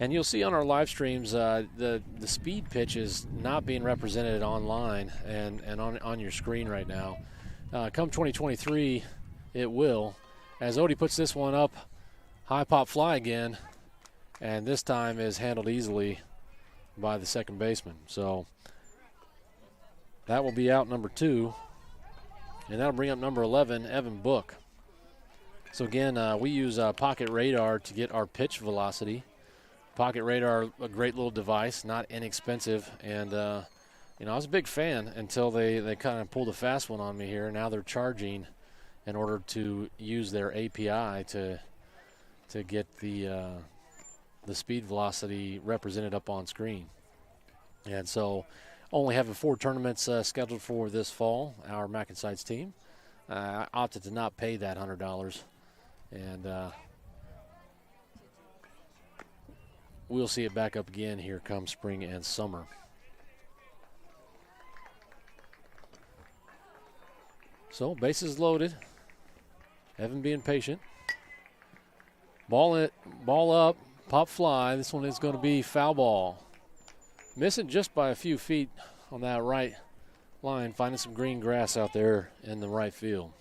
And you'll see on our live streams the speed pitch is not being represented online and on your screen right now. Come 2023, it will. As Odie puts this one up, high pop fly again, and this time is handled easily by the second baseman. So that will be out number 2, and that'll bring up number 11, Evan Book. So again, we use Pocket Radar to get our pitch velocity. Pocket Radar, a great little device, not inexpensive, and I was a big fan until they kind of pulled a fast one on me here. Now they're charging in order to use their API to get the speed velocity represented up on screen. And so only having 4 tournaments scheduled for this fall, our MacNSeitz team. I opted to not pay that $100, and we'll see it back up again here come spring and summer. So bases loaded. Evan being patient. Ball up, pop fly. This one is going to be foul ball. Missing just by a few feet on that right line, finding some green grass out there in the right field.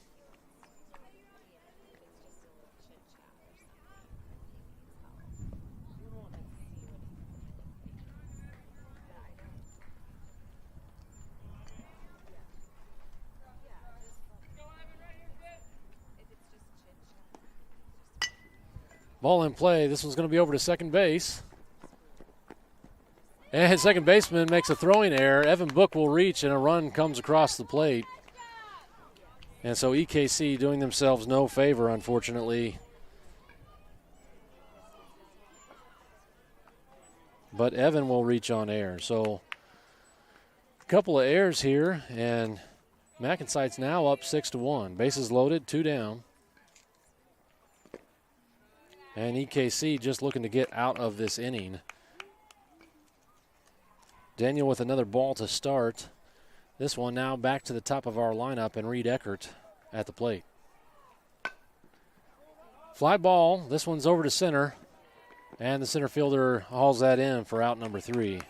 Ball in play. This one's going to be over to second base. And second baseman makes a throwing error. Evan Book will reach, and a run comes across the plate. And so EKC doing themselves no favor, unfortunately. But Evan will reach on air. So a couple of errors here, and MacNSeitz now up 6-1. Bases loaded, 2 down. And EKC just looking to get out of this inning. Daniel with another ball to start. This one now back to the top of our lineup, and Reed Eckert at the plate. Fly ball. This one's over to center. And the center fielder hauls that in for out number 3.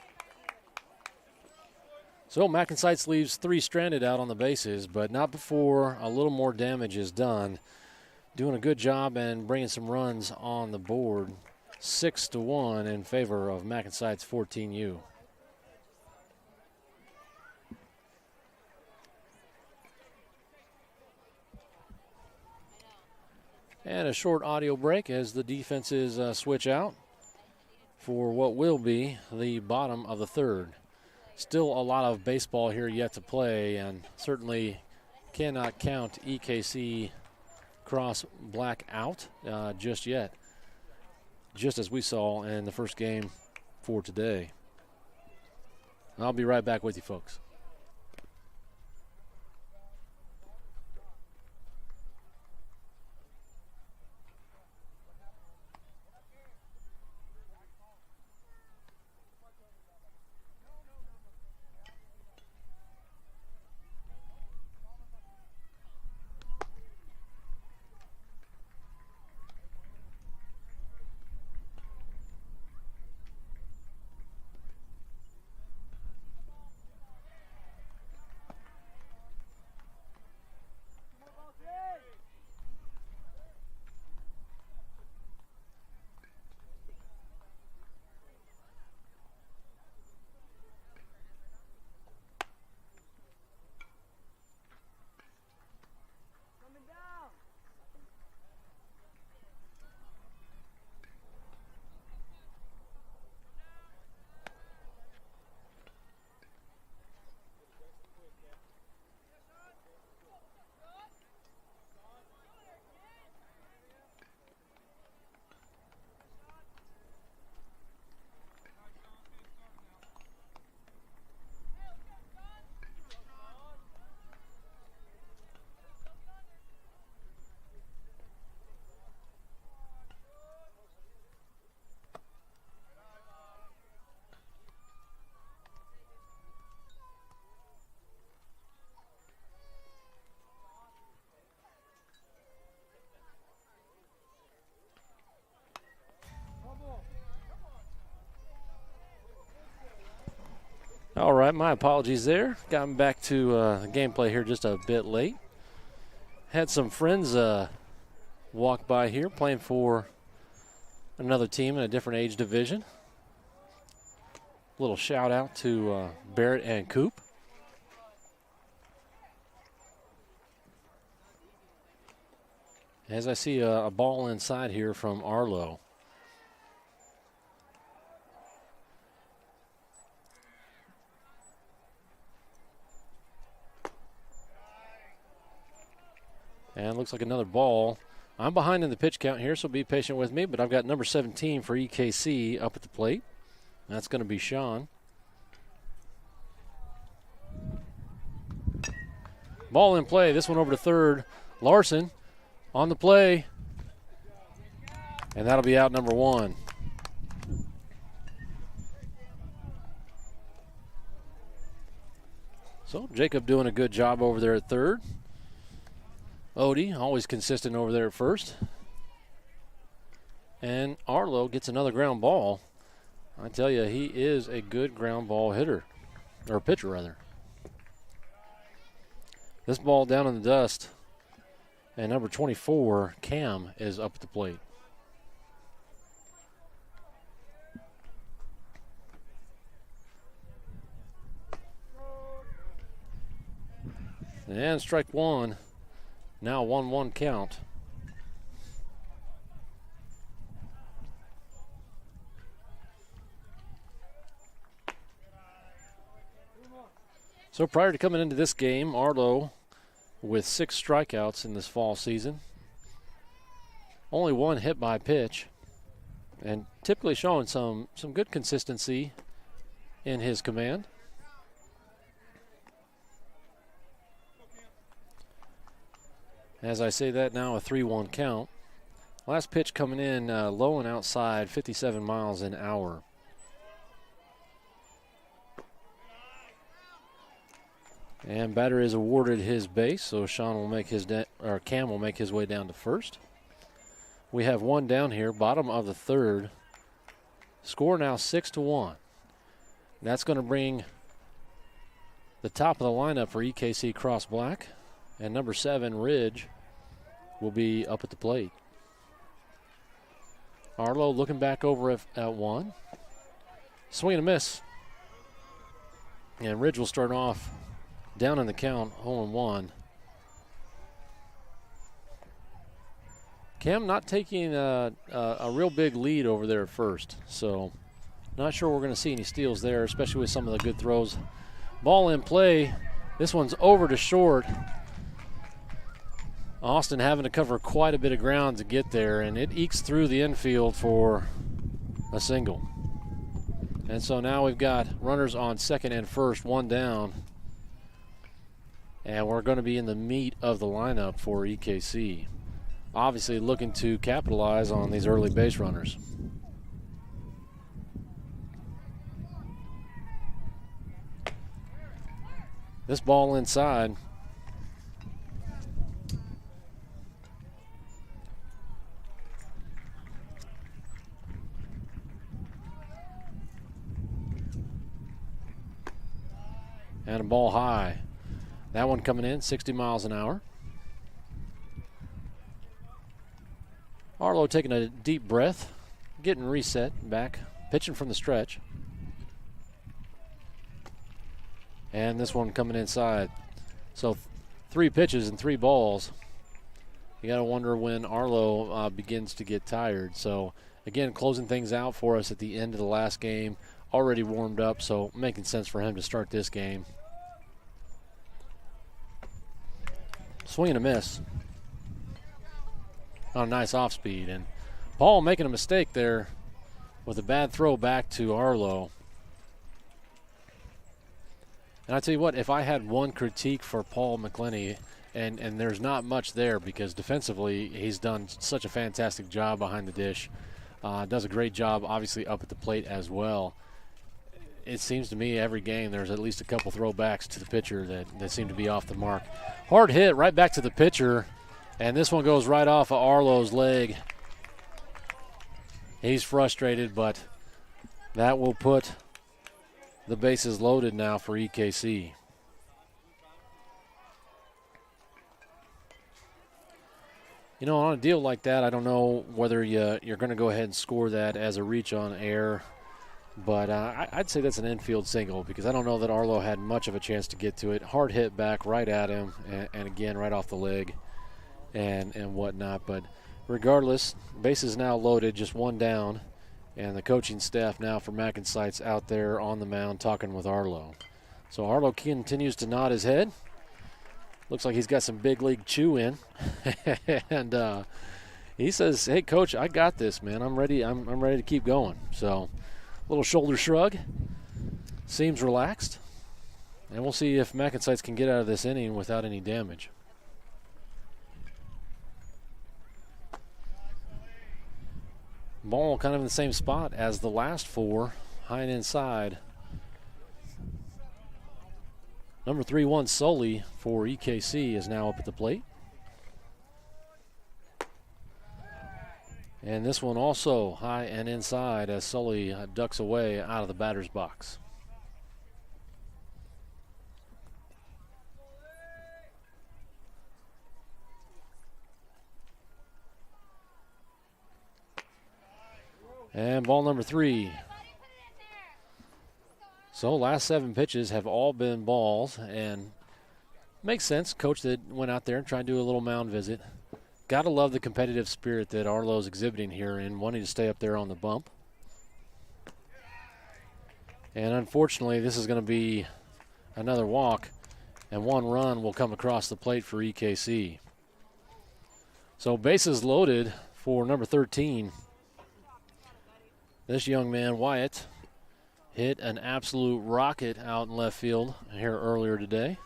So MacNSeitz leaves 3 stranded out on the bases, but not before a little more damage is done. Doing a good job and bringing some runs on the board. 6-1 in favor of MacNSeitz 14U. And a short audio break as the defenses switch out for what will be the bottom of the third. Still a lot of baseball here yet to play, and certainly cannot count EKC Cross Black out just yet, just as we saw in the first game for today. I'll be right back with you folks. All right, my apologies there. Got back to gameplay here just a bit late. Had some friends walk by here playing for another team in a different age division. Little shout out to Barrett and Coop. As I see a ball inside here from Arlo. And looks like another ball. I'm behind in the pitch count here, so be patient with me, but I've got number 17 for EKC up at the plate. That's going to be Sean. Ball in play. This one over to third. Larson on the play. And that'll be out number 1. So Jacob doing a good job over there at third. Odie, always consistent over there at first. And Arlo gets another ground ball. I tell you, he is a good ground ball hitter, or pitcher rather. This ball down in the dust, and number 24, Cam, is up at the plate. And strike 1. Now 1-1 count. So prior to coming into this game, Arlo with 6 strikeouts in this fall season. Only 1 hit by pitch, and typically showing some good consistency in his command. As I say that now, a 3-1 count. Last pitch coming in low and outside, 57 miles an hour. And batter is awarded his base, so Cam will make his way down to first. We have 1 down here, bottom of the 3rd. Score now 6-1. That's going to bring the top of the lineup for EKC Cross Black, and number 7, Ridge, will be up at the plate. Arlo looking back over at 1. Swing and a miss. And Ridge will start off down in the count, 0-1. Cam not taking a real big lead over there at first, so not sure we're going to see any steals there, especially with some of the good throws. Ball in play. This one's over to short. Austin having to cover quite a bit of ground to get there, and it ekes through the infield for a single. And so now we've got runners on second and first, 1 down. And we're going to be in the meat of the lineup for EKC. Obviously looking to capitalize on these early base runners. This ball inside. And a ball high. That one coming in, 60 miles an hour. Arlo taking a deep breath, getting reset back, pitching from the stretch. And this one coming inside. So 3 pitches and 3 balls. You got to wonder when Arlo begins to get tired. So again, closing things out for us at the end of the last game. Already warmed up, so making sense for him to start this game. Swing and a miss. On a nice off speed. And Paul making a mistake there with a bad throw back to Arlo. And I tell you what, if I had one critique for Paul McClenny, and there's not much there because defensively he's done such a fantastic job behind the dish. Does a great job, obviously, up at the plate as well. It seems to me every game there's at least a couple throwbacks to the pitcher that seem to be off the mark. Hard hit right back to the pitcher, and this one goes right off of Arlo's leg. He's frustrated, but that will put the bases loaded now for EKC. You know, on a deal like that, I don't know whether you're going to go ahead and score that as a reach on air. But I'd say that's an infield single because I don't know that Arlo had much of a chance to get to it. Hard hit back right at him, and again, right off the leg and whatnot. But regardless, bases now loaded, just 1 down. And the coaching staff now for MacNSeitz out there on the mound talking with Arlo. So Arlo continues to nod his head. Looks like he's got some big league chew in. And he says, hey, Coach, I got this, man. I'm ready. I'm ready to keep going. So little shoulder shrug. Seems relaxed. And we'll see if MacNSeitz can get out of this inning without any damage. Ball kind of in the same spot as the last 4, high and inside. Number 3-1 Sully for EKC is now up at the plate. And this one also high and inside as Sully ducks away out of the batter's box. And ball number 3. So last 7 pitches have all been balls, and makes sense. Coach that went out there and tried to do a little mound visit. Got to love the competitive spirit that Arlo's exhibiting here and wanting to stay up there on the bump. And unfortunately, this is going to be another walk, and 1 run will come across the plate for EKC. So bases loaded for number 13. This young man, Wyatt, hit an absolute rocket out in left field here earlier today.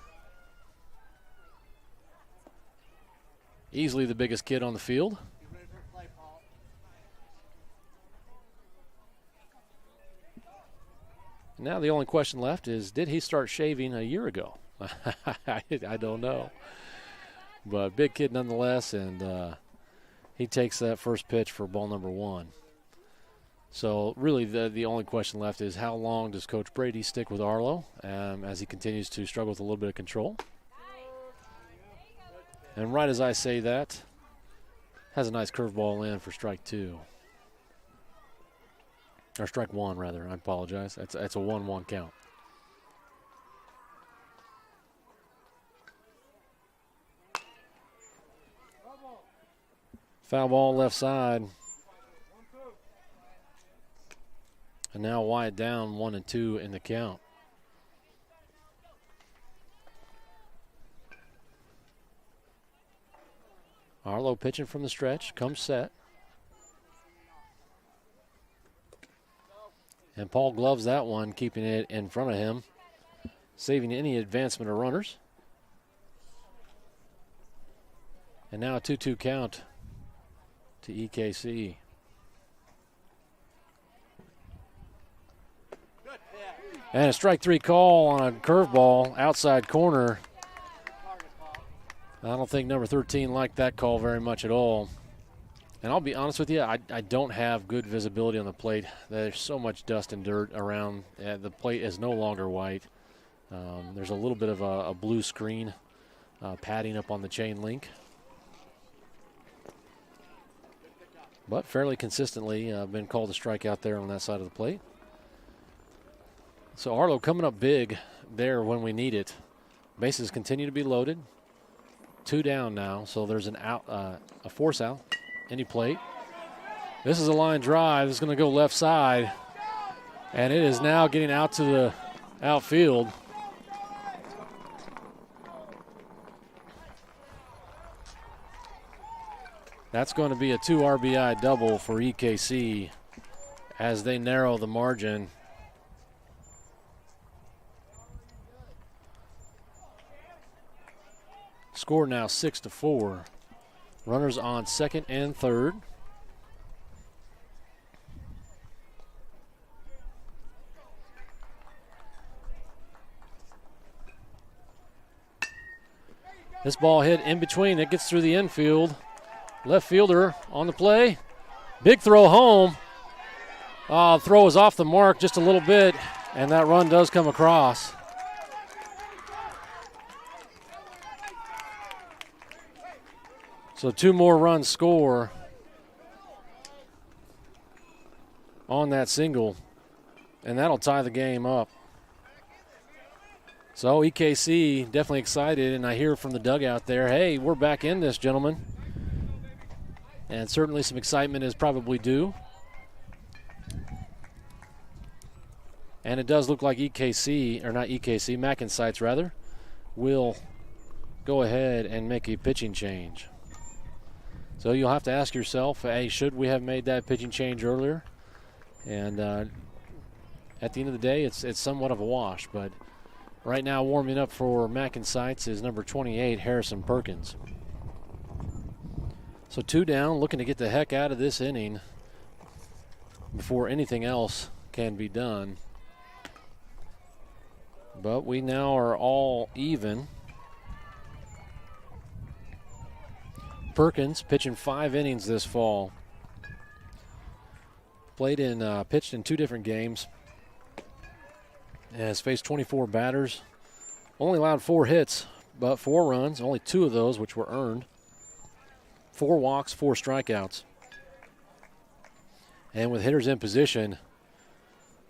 Easily the biggest kid on the field. Now the only question left is, did he start shaving a year ago? I don't know. But big kid nonetheless, and he takes that first pitch for ball number 1. So really the only question left is, how long does Coach Brady stick with Arlo as he continues to struggle with a little bit of control? And right as I say that, has a nice curveball in for strike 2. Or strike 1, rather. I apologize. That's a 1-1 count. Foul ball left side. And now Wyatt down 1-2 in the count. Arlo pitching from the stretch, comes set. And Paul gloves that one, keeping it in front of him, saving any advancement of runners. And now a 2-2 count to EKC. And a strike 3 call on a curveball outside corner. I don't think number 13 liked that call very much at all. And I'll be honest with you, I don't have good visibility on the plate. There's so much dust and dirt around. The plate is no longer white. There's a little bit of a blue screen padding up on the chain link. But fairly consistently been called a strikeout there on that side of the plate. So Arlo coming up big there when we need it. Bases continue to be loaded. 2 down now, so there's an out, a force out. Any plate. This is a line drive. It's going to go left side, and it is now getting out to the outfield. That's going to be a 2 RBI double for EKC as they narrow the margin. Score now 6-4. Runners on second and third. This ball hit in between. It gets through the infield. Left fielder on the play. Big throw home. Throw is off the mark just a little bit, and that run does come across. So 2 more runs score on that single, and that'll tie the game up. So EKC definitely excited, and I hear from the dugout there, hey, we're back in this, gentlemen. And certainly some excitement is probably due. And it does look like EKC, or not EKC, MacNSeitz rather, will go ahead and make a pitching change. So you'll have to ask yourself, hey, should we have made that pitching change earlier? And at the end of the day, it's somewhat of a wash. But right now warming up for MacNSeitz is number 28, Harrison Perkins. So 2 down, looking to get the heck out of this inning before anything else can be done. But we now are all even. Perkins pitching 5 innings this fall. Pitched in 2 different games. Has faced 24 batters. Only allowed 4 hits, but 4 runs. Only 2 of those which were earned. 4 walks, 4 strikeouts. And with hitters in position,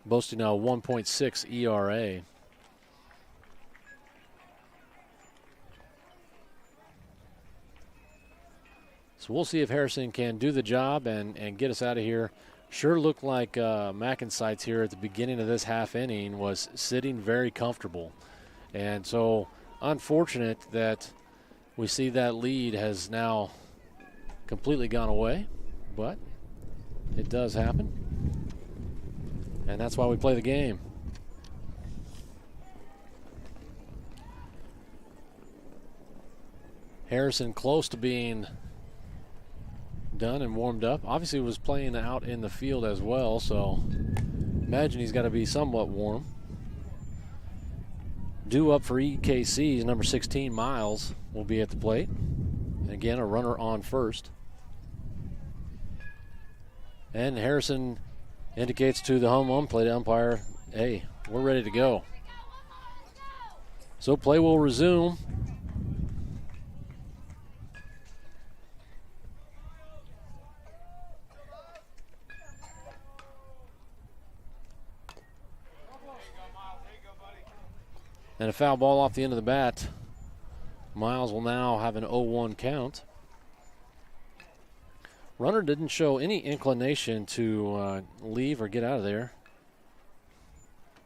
boasting a 1.6 ERA. So we'll see if Harrison can do the job and get us out of here. Sure looked like MacNSeitz here at the beginning of this half inning was sitting very comfortable. And so unfortunate that we see that lead has now completely gone away, but it does happen. And that's why we play the game. Harrison close to being done and warmed up. Obviously was playing out in the field as well, so imagine he's got to be somewhat warm. Due up for EKC's number 16, Miles, will be at the plate. And again, a runner on first. And Harrison indicates to the home plate umpire, hey, we're ready to go. So play will resume. And a foul ball off the end of the bat. Miles will now have an 0-1 count. Runner didn't show any inclination to leave or get out of there.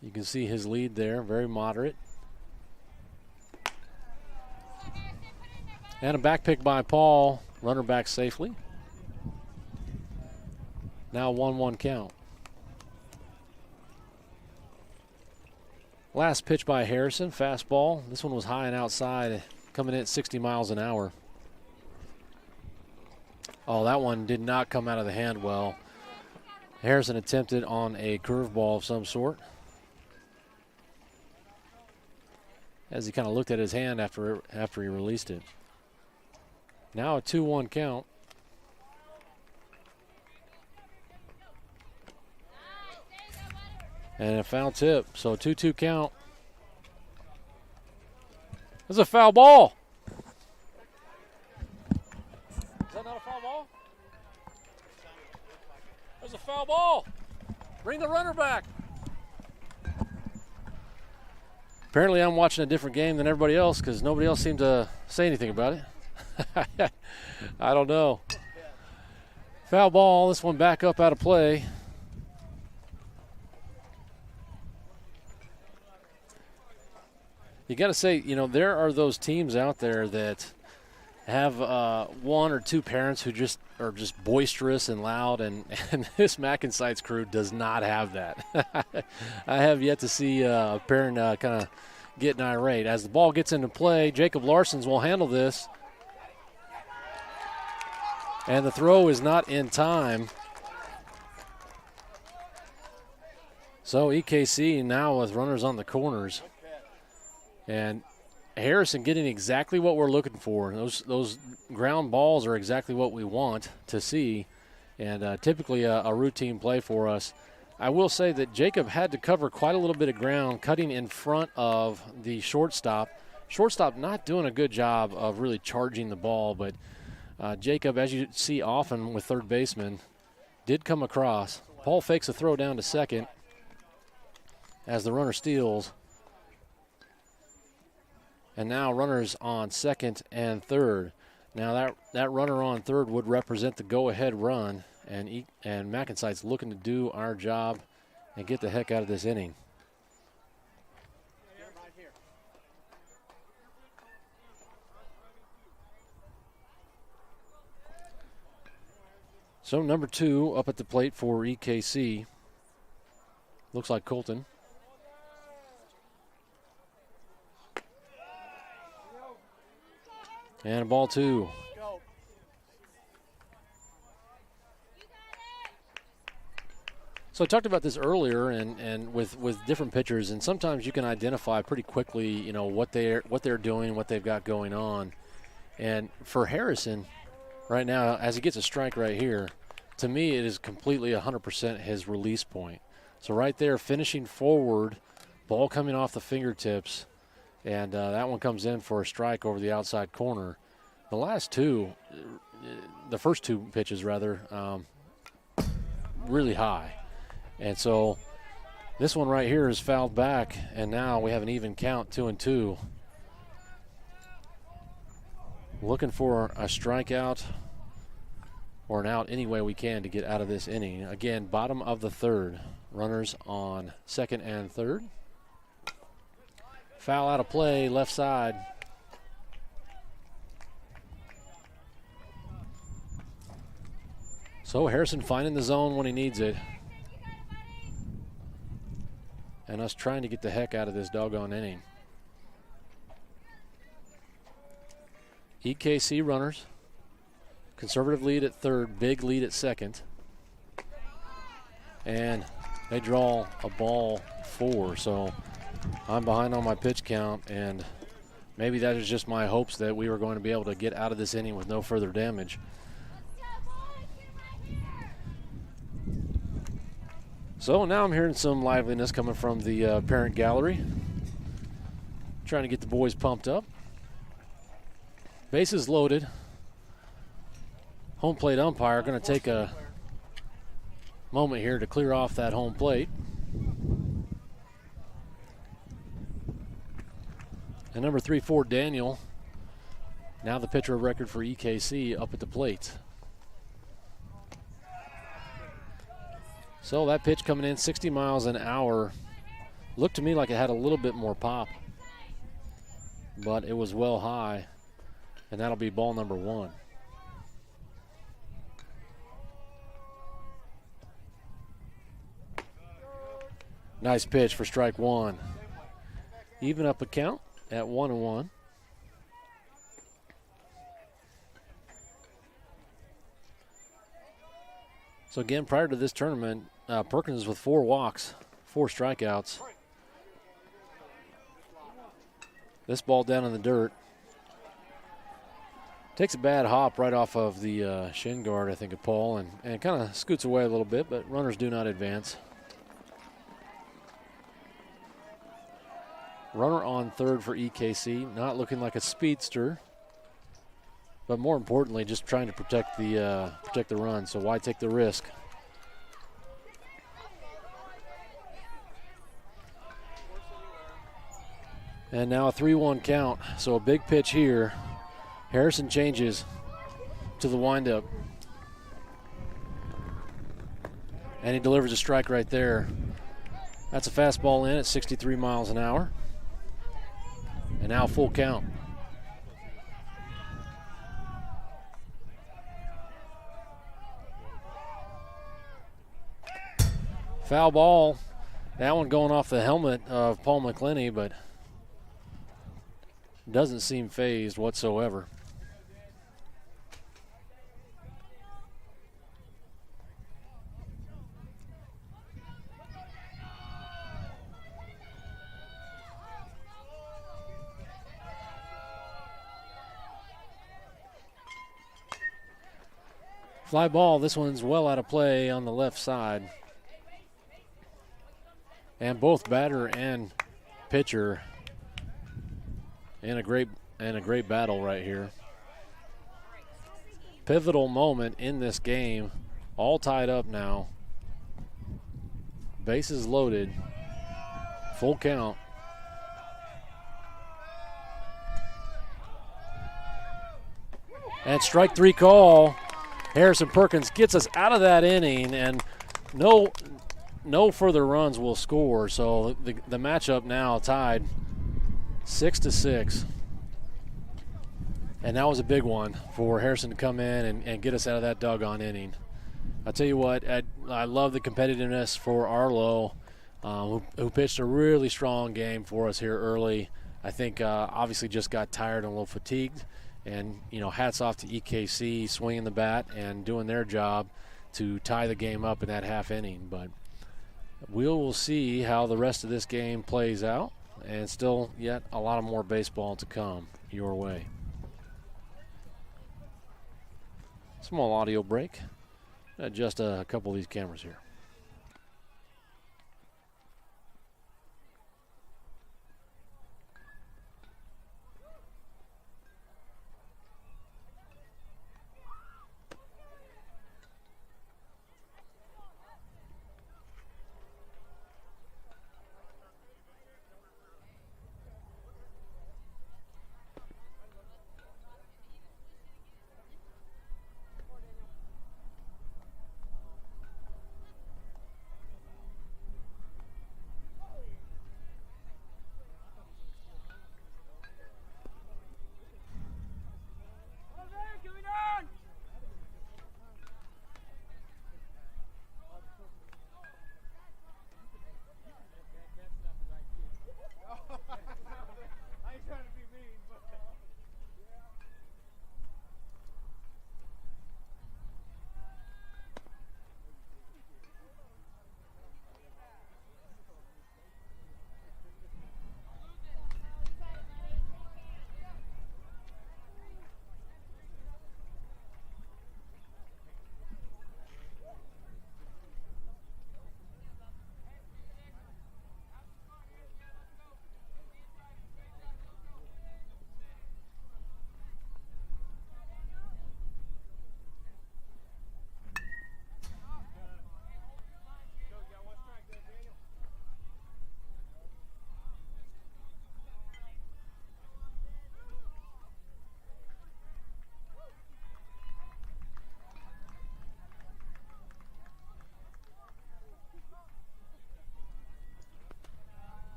You can see his lead there, very moderate. And a back pick by Paul. Runner back safely. Now 1-1 count. Last pitch by Harrison, fastball. This one was high and outside, coming in at 60 miles an hour. Oh, that one did not come out of the hand well. Harrison attempted on a curveball of some sort, as he kind of looked at his hand after he released it. Now a 2-1 count. And a foul tip, so 2-2 count. That's a foul ball. Is that not a foul ball? There's a foul ball. Bring the runner back. Apparently I'm watching a different game than everybody else because nobody else seemed to say anything about it. I don't know. Foul ball, this one back up out of play. You got to say, there are those teams out there that have one or two parents who just are just boisterous and loud, and this MacNSeitz crew does not have that. I have yet to see a parent kind of getting irate. As the ball gets into play, Jacob Larsons will handle this. And the throw is not in time. So EKC now with runners on the corners. And Harrison getting exactly what we're looking for. Those ground balls are exactly what we want to see, and typically a routine play for us. I will say that Jacob had to cover quite a little bit of ground, cutting in front of the shortstop. Shortstop not doing a good job of really charging the ball, but Jacob, as you see often with third baseman, did come across. Paul fakes a throw down to second as the runner steals. And now runners on second and third. Now that runner on third would represent the go-ahead run, and MacNSeitz looking to do our job and get the heck out of this inning. So number 2 up at the plate for EKC. Looks like Colton. And a ball 2. So I talked about this earlier, and with different pitchers, and sometimes you can identify pretty quickly, what they're doing, what they've got going on. And for Harrison, right now, as he gets a strike right here, to me it is completely 100% his release point. So right there, finishing forward, ball coming off the fingertips. And that one comes in for a strike over the outside corner. The first two pitches rather, really high. And so this one right here is fouled back, and now we have an even count, 2-2. Looking for a strikeout or an out any way we can to get out of this inning. Again, bottom of the third. Runners on second and third. Foul out of play, left side. So Harrison finding the zone when he needs it. And us trying to get the heck out of this doggone inning. EKC runners. Conservative lead at third, big lead at second. And they draw a ball 4, so I'm behind on my pitch count, and maybe that is just my hopes that we were going to be able to get out of this inning with no further damage. So now I'm hearing some liveliness coming from the parent gallery. Trying to get the boys pumped up. Bases loaded. Home plate umpire going to take a moment here to clear off that home plate. And number 3-4, Daniel, now the pitcher of record for EKC, up at the plate. So that pitch coming in 60 miles an hour. Looked to me like it had a little bit more pop, but it was well high, and that'll be ball number 1. Nice pitch for strike 1. Even up a count at 1-1. So again, prior to this tournament, Perkins with 4 walks, 4 strikeouts. This ball down in the dirt. Takes a bad hop right off of the shin guard, I think, of Paul, and kind of scoots away a little bit, but runners do not advance. Runner on third for EKC, not looking like a speedster, but more importantly, just trying to protect the run. So why take the risk? And now a 3-1 count. So a big pitch here. Harrison changes to the windup, and he delivers a strike right there. That's a fastball in at 63 miles an hour. And now full count. Foul ball. That one going off the helmet of Paul McClenny, but doesn't seem phased whatsoever. Fly ball, this one's well out of play on the left side. And both batter and pitcher in a great battle right here. Pivotal moment in this game, all tied up now. Bases loaded, full count. And strike 3 call. Harrison Perkins gets us out of that inning, and no further runs will score. So the matchup now tied 6-6. And that was a big one for Harrison to come in and get us out of that doggone inning. I'll tell you what, I love the competitiveness for Arlo, who pitched a really strong game for us here early. I think obviously just got tired and a little fatigued. And, hats off to EKC swinging the bat and doing their job to tie the game up in that half inning. But we will see how the rest of this game plays out, and still yet a lot of more baseball to come your way. Small audio break. Adjust a couple of these cameras here.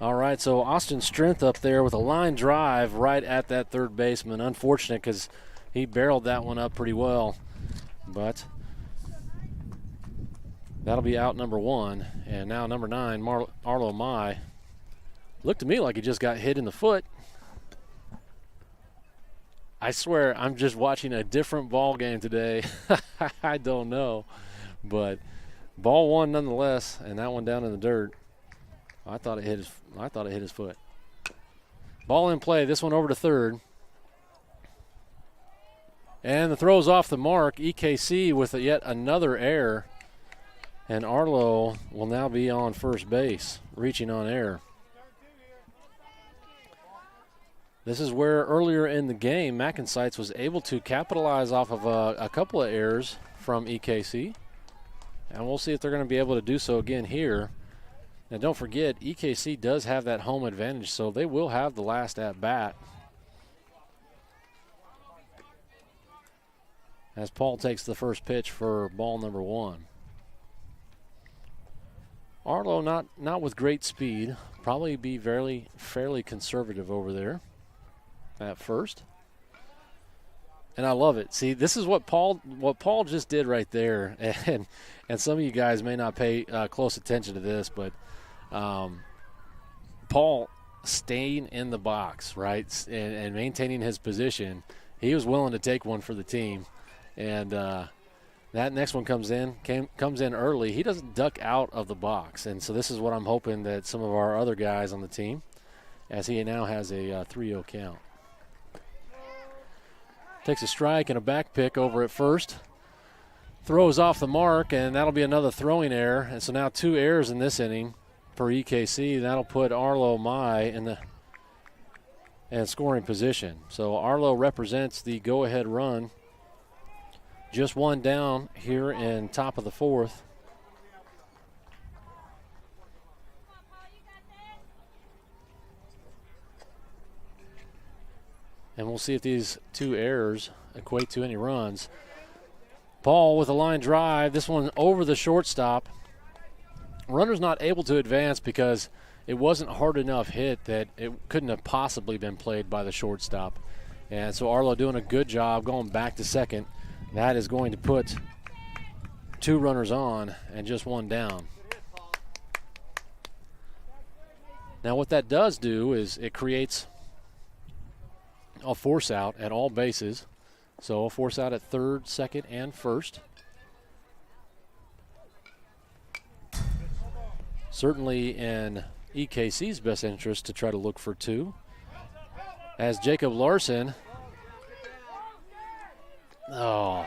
All right, so Austin Strength up there with a line drive right at that third baseman. Unfortunate because he barreled that one up pretty well. But that'll be out number 1. And now number 9, Arlo Mai. Looked to me like he just got hit in the foot. I swear I'm just watching a different ball game today. I don't know. But ball 1 nonetheless, and that one down in the dirt. I thought it hit his foot. Ball in play. This one over to third. And the throw's off the mark. EKC with yet another error. And Arlo will now be on first base, reaching on air. This is where earlier in the game, MacNSeitz was able to capitalize off of a couple of errors from EKC. And we'll see if they're going to be able to do so again here. Now don't forget, EKC does have that home advantage, so they will have the last at bat. As Paul takes the first pitch for ball number 1. Arlo not with great speed, probably be fairly conservative over there at first. And I love it. See, this is what Paul just did right there. And some of you guys may not pay close attention to this, but Paul staying in the box, right, and maintaining his position. He was willing to take one for the team. And that next one comes in early. He doesn't duck out of the box. And so this is what I'm hoping that some of our other guys on the team, as he now has a 3-0 count. Takes a strike and a back pick over at first. Throws off the mark, and that'll be another throwing error. And so now 2 errors in this inning for EKC. That'll put Arlo Mai in the scoring position. So Arlo represents the go-ahead run. Just 1 down here in top of the 4th. And we'll see if these 2 errors equate to any runs. Paul with a line drive. This one over the shortstop. Runner's not able to advance because it wasn't hard enough hit that it couldn't have possibly been played by the shortstop. And so Arlo doing a good job going back to second. That is going to put 2 runners on and just 1 down. Now what that does do is it creates a force out at all bases. So a force out at third, second, and first. Certainly in EKC's best interest to try to look for 2. As Jacob Larson. Oh.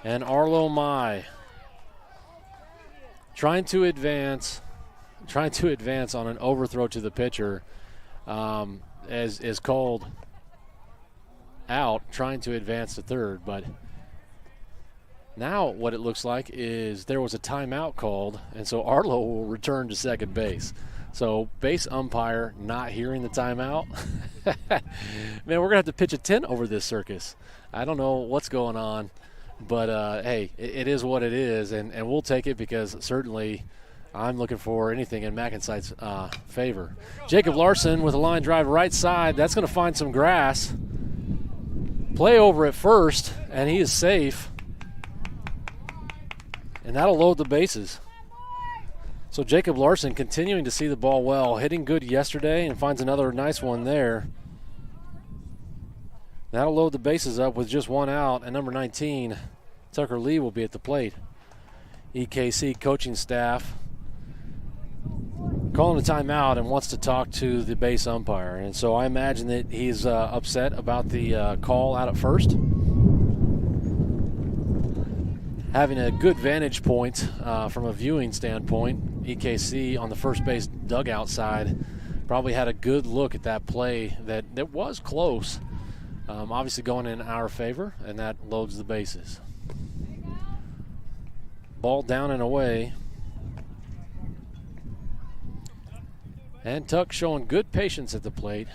And Arlo Mai trying to advance on an overthrow to the pitcher. As is called out, trying to advance to third. But now what it looks like is there was a timeout called, and so Arlo will return to second base. So base umpire not hearing the timeout. Man, we're going to have to pitch a tent over this circus. I don't know what's going on, but hey, it is what it is, and we'll take it because certainly I'm looking for anything in MacNSeitz' favor. Jacob Larson with a line drive right side. That's going to find some grass. Play over at first, and he is safe. And that'll load the bases. So Jacob Larson continuing to see the ball well, hitting good yesterday and finds another nice one there. That'll load the bases up with just 1 out, and number 19, Tucker Lee, will be at the plate. EKC coaching staff calling a timeout and wants to talk to the base umpire. And so I imagine that he's upset about the call out at first. Having a good vantage point from a viewing standpoint, EKC on the first base dugout side probably had a good look at that play that was close. Obviously going in our favor, and that loads the bases. Ball down and away. And Tuck showing good patience at the plate.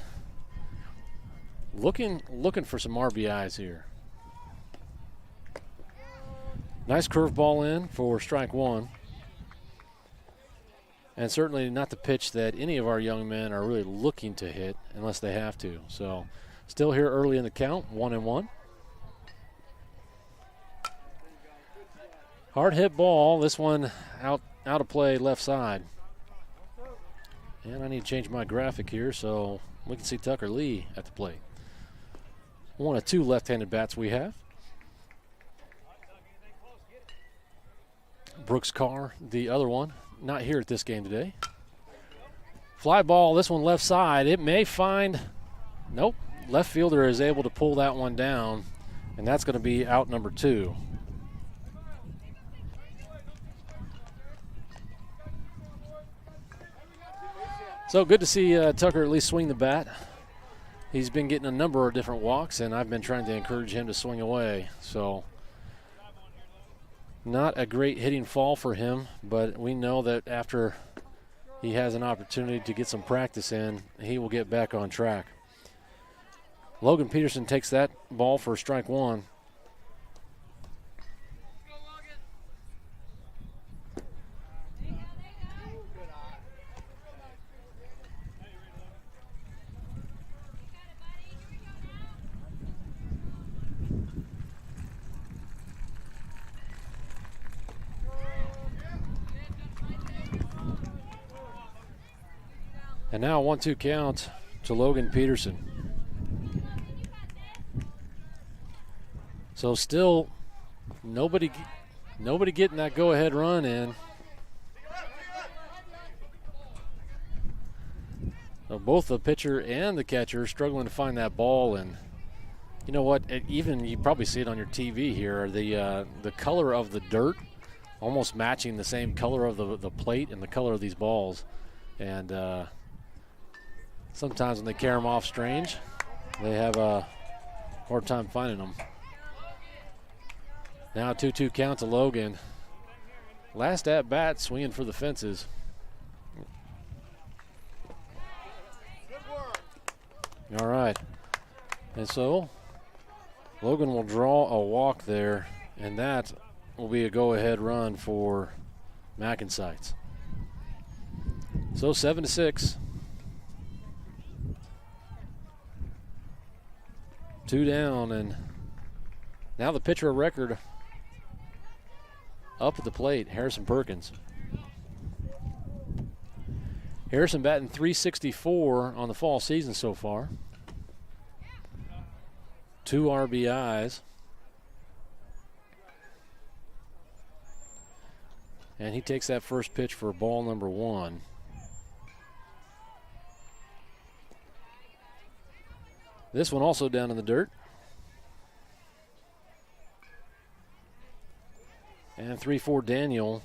Looking for some RBIs here. Nice curveball in for strike 1. And certainly not the pitch that any of our young men are really looking to hit unless they have to. So still here early in the count, 1-1. Hard hit ball. This one out of play left side. And I need to change my graphic here so we can see Tucker Lee at the plate. One of two left-handed bats we have. Brooks Carr, the other one, not here at this game today. Fly ball, this one left side. It may find, nope. Left fielder is able to pull that one down, and that's going to be out number 2. So good to see Tucker at least swing the bat. He's been getting a number of different walks, and I've been trying to encourage him to swing away. So not a great hitting fall for him, but we know that after he has an opportunity to get some practice in, he will get back on track. Logan Peterson takes that ball for strike 1. And now 1-2 count to Logan Peterson. So still nobody getting that go-ahead run in. So both the pitcher and the catcher struggling to find that ball, and you know what? Even you probably see it on your TV here. The color of the dirt almost matching the same color of the plate and the color of these balls, and sometimes when they carry them off strange, they have a hard time finding them. Now 2-2 count to Logan. Last at bat, swinging for the fences. All right. And so Logan will draw a walk there, and that will be a go-ahead run for MacNSeitz. So 7-6. 2 down, and now the pitcher of record up at the plate, Harrison Perkins. Harrison batting .364 on the fall season so far. 2 RBIs. And he takes that first pitch for ball number 1. This one also down in the dirt. And 3-4 Daniel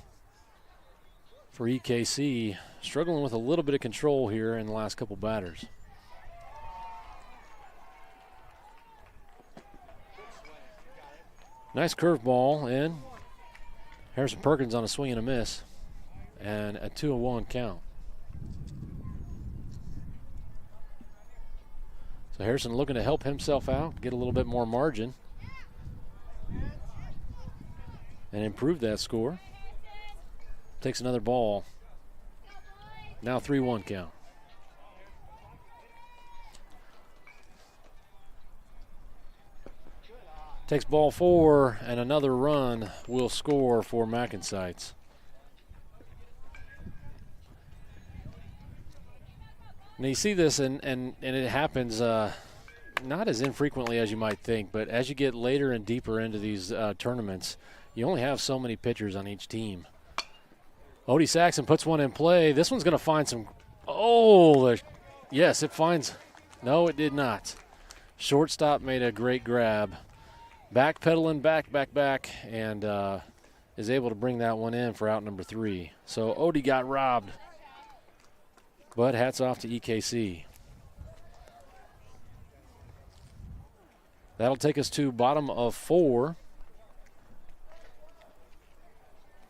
for EKC, struggling with a little bit of control here in the last couple batters. Nice curveball in. Harrison Perkins on a swing and a miss, and a 2-1 count. So Harrison looking to help himself out, get a little bit more margin, and improve that score. Takes another ball. Now 3-1 count. Takes ball 4, and another run will score for MacNSeitz. Now you see this, and it happens not as infrequently as you might think, but as you get later and deeper into these tournaments, you only have so many pitchers on each team. Odie Saxon puts one in play. This one's going to find some. Oh, yes, it finds. No, it did not. Shortstop made a great grab. Backpedaling, back, and is able to bring that one in for out number 3. So Odie got robbed. But hats off to EKC. That'll take us to bottom of 4.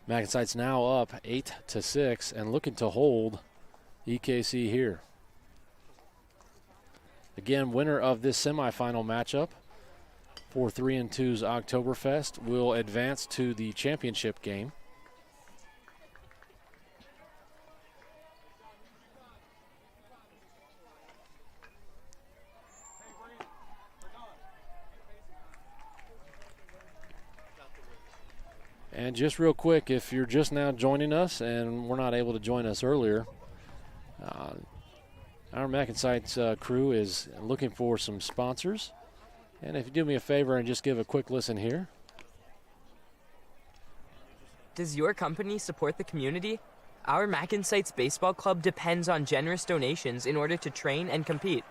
MacNSeitz now up 8-6 and looking to hold EKC here. Again, winner of this semifinal matchup for 3-2's Octoberfest will advance to the championship game. And just real quick, if you're just now joining us and we're not able to join us earlier, our MacNSeitz crew is looking for some sponsors. And if you do me a favor and just give a quick listen here. Does your company support the community? Our MacNSeitz Baseball Club depends on generous donations in order to train and compete.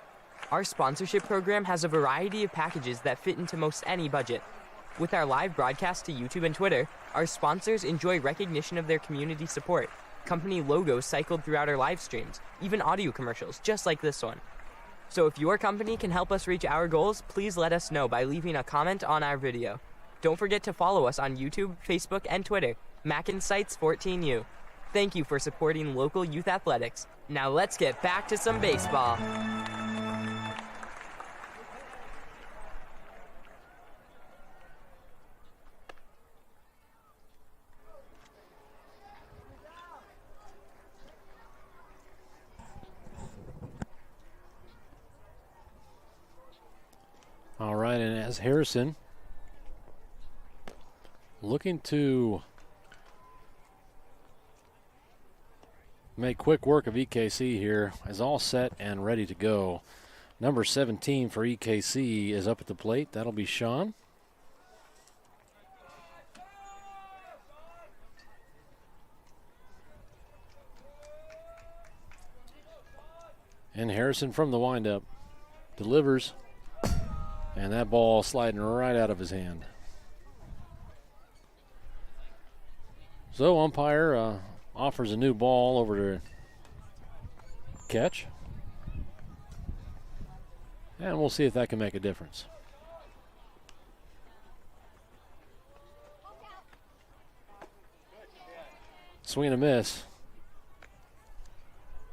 Our sponsorship program has a variety of packages that fit into most any budget. With our live broadcast to YouTube and Twitter, our sponsors enjoy recognition of their community support, company logos cycled throughout our live streams, even audio commercials just like this one. So if your company can help us reach our goals, please let us know by leaving a comment on our video. Don't forget to follow us on YouTube, Facebook, and Twitter, MacNSeitz 14U. Thank you for supporting local youth athletics. Now let's get back to some baseball. All right, and as Harrison looking to make quick work of EKC here, is all set and ready to go. Number 17 for EKC is up at the plate. That'll be Sean. And Harrison from the windup delivers. And that ball sliding right out of his hand. So umpire offers a new ball over to catch. And we'll see if that can make a difference. Swing and a miss.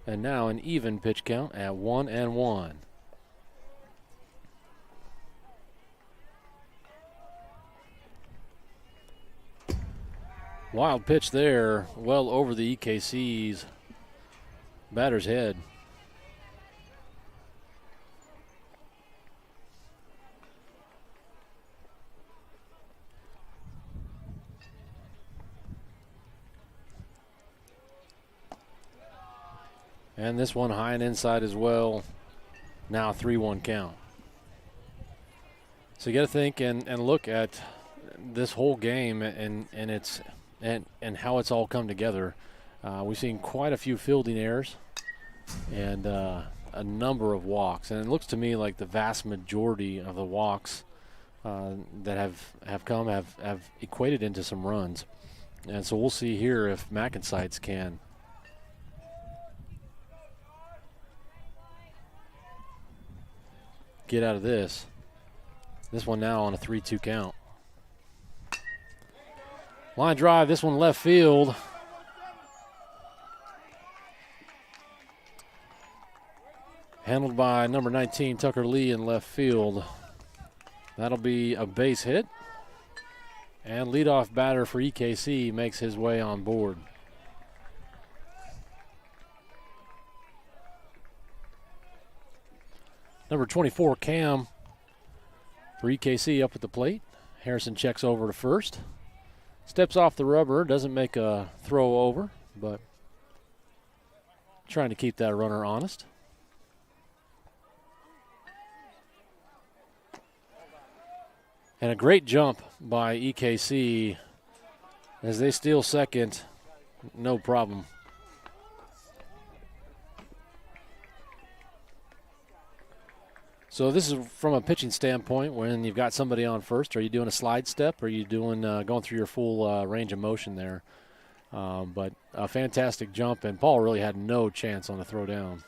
And now an even pitch count at 1-1. Wild pitch there, well over the EKC's batter's head. And this one high and inside as well. Now 3-1 count. So you got to think and look at this whole game and its and how it's all come together. We've seen quite a few fielding errors and a number of walks. And it looks to me like the vast majority of the walks that have come have equated into some runs. And so we'll see here if MacNSeitz can get out of this. This one now on a 3-2 count. Line drive, this one left field. Handled by number 19, Tucker Lee, in left field. That'll be a base hit. And leadoff batter for EKC makes his way on board. Number 24, Cam, for EKC up at the plate. Harrison checks over to first. Steps off the rubber, doesn't make a throw over, but trying to keep that runner honest. And a great jump by EKC as they steal second, no problem. So this is from a pitching standpoint. When you've got somebody on first, are you doing a slide step? Or are you doing going through your full range of motion there? But a fantastic jump, and Paul really had no chance on the throw down.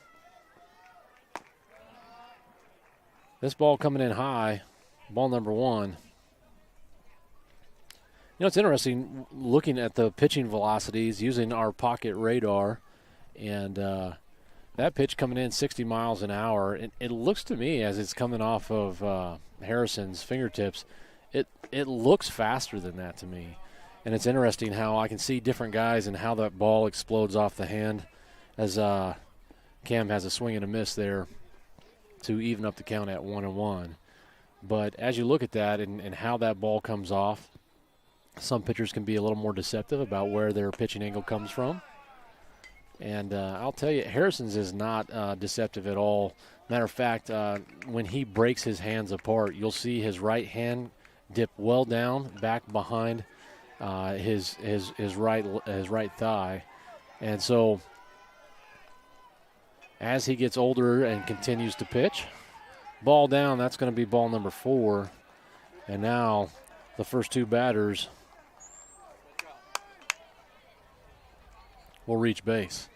This ball coming in high, ball number 1. You know, it's interesting looking at the pitching velocities using our pocket radar, and that pitch coming in 60 miles an hour, it looks to me as it's coming off of Harrison's fingertips, it looks faster than that to me. And it's interesting how I can see different guys and how that ball explodes off the hand as Cam has a swing and a miss there to even up the count at 1-1. But as you look at that and how that ball comes off, Some pitchers can be a little more deceptive about where their pitching angle comes from. And I'll tell you, Harrison's is not deceptive at all. Matter of fact, when he breaks his hands apart, you'll see his right hand dip well down back behind his right thigh. And so as he gets older and continues to pitch, ball down, that's going to be ball number 4. And now the first 2 batters will reach base.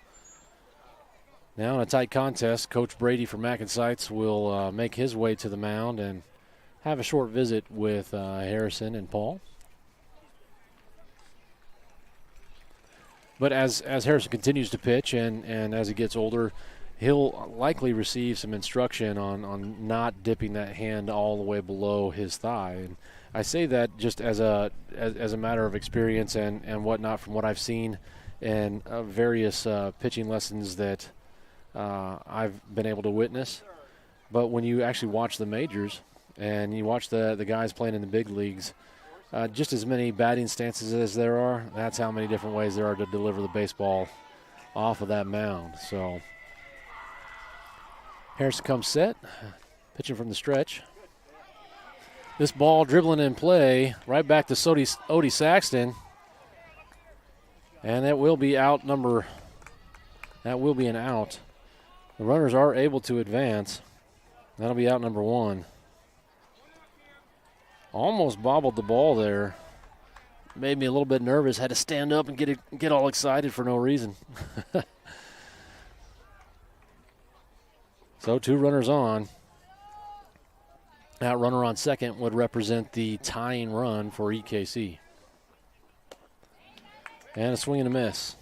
Now in a tight contest, Coach Brady from MacNSeitz will make his way to the mound and have a short visit with Harrison and Paul. But as Harrison continues to pitch and as he gets older, he'll likely receive some instruction on not dipping that hand all the way below his thigh. And I say that just as a matter of experience and whatnot from what I've seen in various pitching lessons that I've been able to witness. But when you actually watch the majors and you watch the guys playing in the big leagues, just as many batting stances as there are, that's how many different ways there are to deliver the baseball off of that mound. So Harrison comes set, pitching from the stretch. This ball dribbling in play, right back to Odie Saxton. And that will be out number, that will be an out. The runners are able to advance. That'll be out number 1. Almost bobbled the ball there. Made me a little bit nervous. Had to stand up and get all excited for no reason. So 2 runners on. That runner on second would represent the tying run for EKC. And a swing and a miss.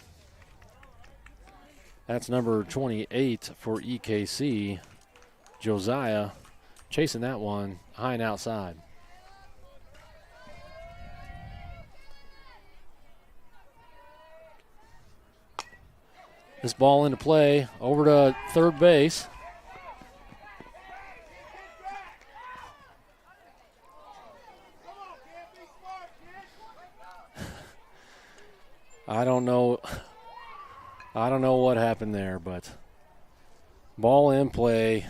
That's number 28 for EKC. Josiah chasing that one high and outside. This ball into play, over to third base. I don't know what happened there, but ball in play.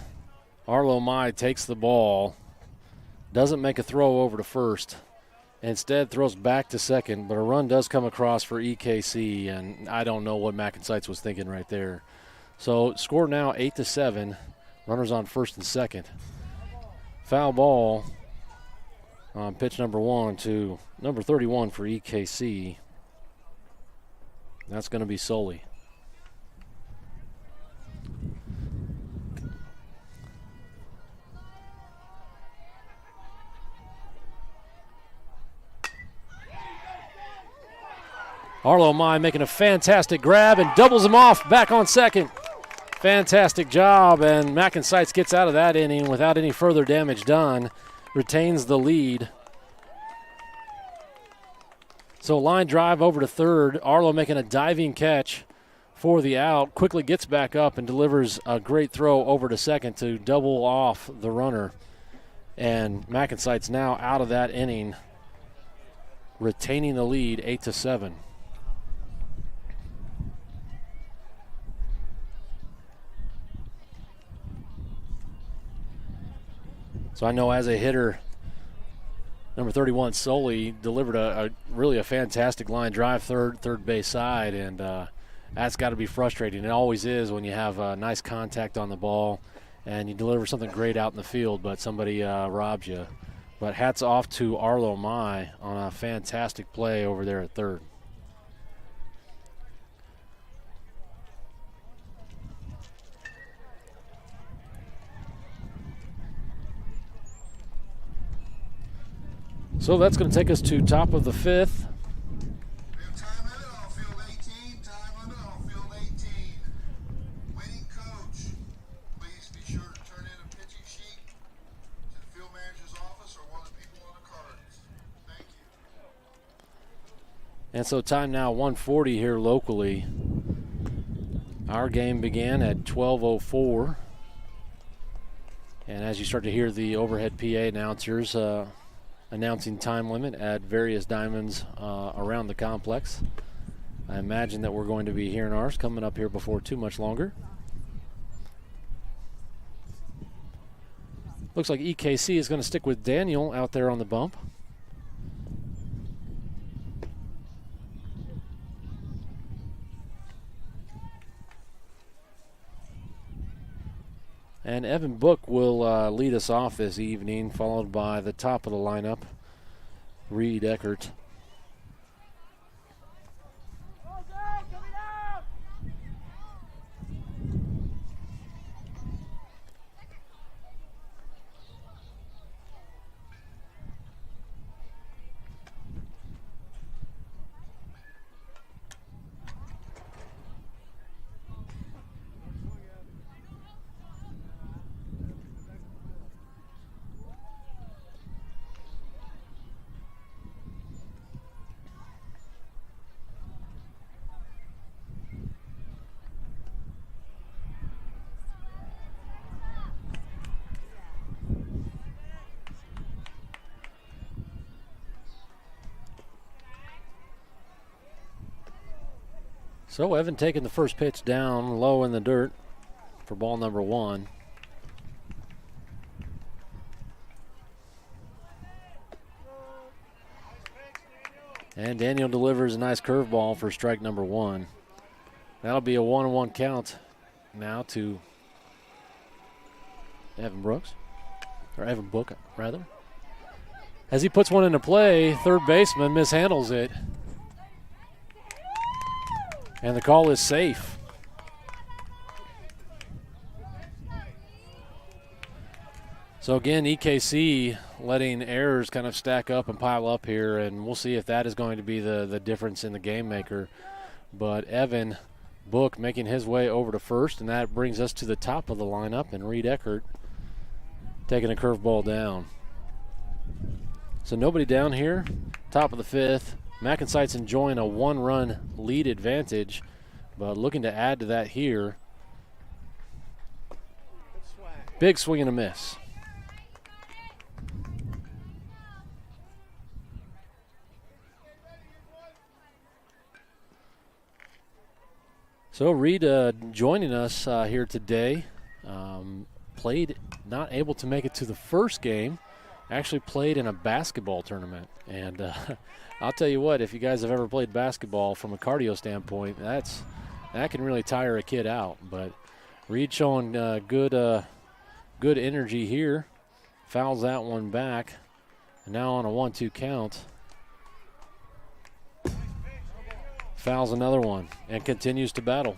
Arlo Mai takes the ball, doesn't make a throw over to first, instead throws back to second, but a run does come across for EKC, and I don't know what MacNSeitz was thinking right there. So score now 8-7, runners on first and second. Foul ball on pitch number 1 to number 31 for EKC. That's going to be Sully. Arlo Mai making a fantastic grab and doubles him off back on second. Fantastic job, and MacNSeitz gets out of that inning without any further damage done, retains the lead. So line drive over to third. Arlo making a diving catch for the out. Quickly gets back up and delivers a great throw over to second to double off the runner. And MacNSeitz now out of that inning, retaining the lead 8-7. So I know as a hitter, number 31, Sully, delivered a really fantastic line drive third base side, and that's got to be frustrating. It always is when you have nice contact on the ball and you deliver something great out in the field, but somebody robs you. But hats off to Arlo Mai on a fantastic play over there at third. So that's going to take us to top of the 5th. We have time limit on field 18. Time limit on field 18. Waiting coach, please be sure to turn in a pitching sheet to the field manager's office or one of the people on the cards. Thank you. And so time now 1:40 here locally. Our game began at 12:04. And as you start to hear the overhead PA announcers, announcing time limit at various diamonds around the complex. I imagine that we're going to be hearing ours coming up here before too much longer. Looks like EKC is going to stick with Daniel out there on the bump. And Evan Book will lead us off this evening, followed by the top of the lineup, Reed Eckert. So Evan taking the first pitch down low in the dirt for ball number 1. And Daniel delivers a nice curveball for strike number 1. That'll be a 1-1 count now to Evan Book, rather. As he puts one into play, third baseman mishandles it. And the call is safe. So again, EKC letting errors kind of stack up and pile up here, and we'll see if that is going to be the difference in the game maker. But Evan Book making his way over to first, and that brings us to the top of the lineup, and Reed Eckert taking a curveball down. So nobody down here, top of the 5th. MacNSeitz enjoying a 1-run lead advantage, but looking to add to that here. Big swing and a miss. So Reed joining us here today. Played, not able to make it to the first game. Actually played in a basketball tournament. And I'll tell you what, if you guys have ever played basketball from a cardio standpoint, that can really tire a kid out. But Reed showing good energy here. Fouls that one back. And now on a 1-2 count. Fouls another one and continues to battle.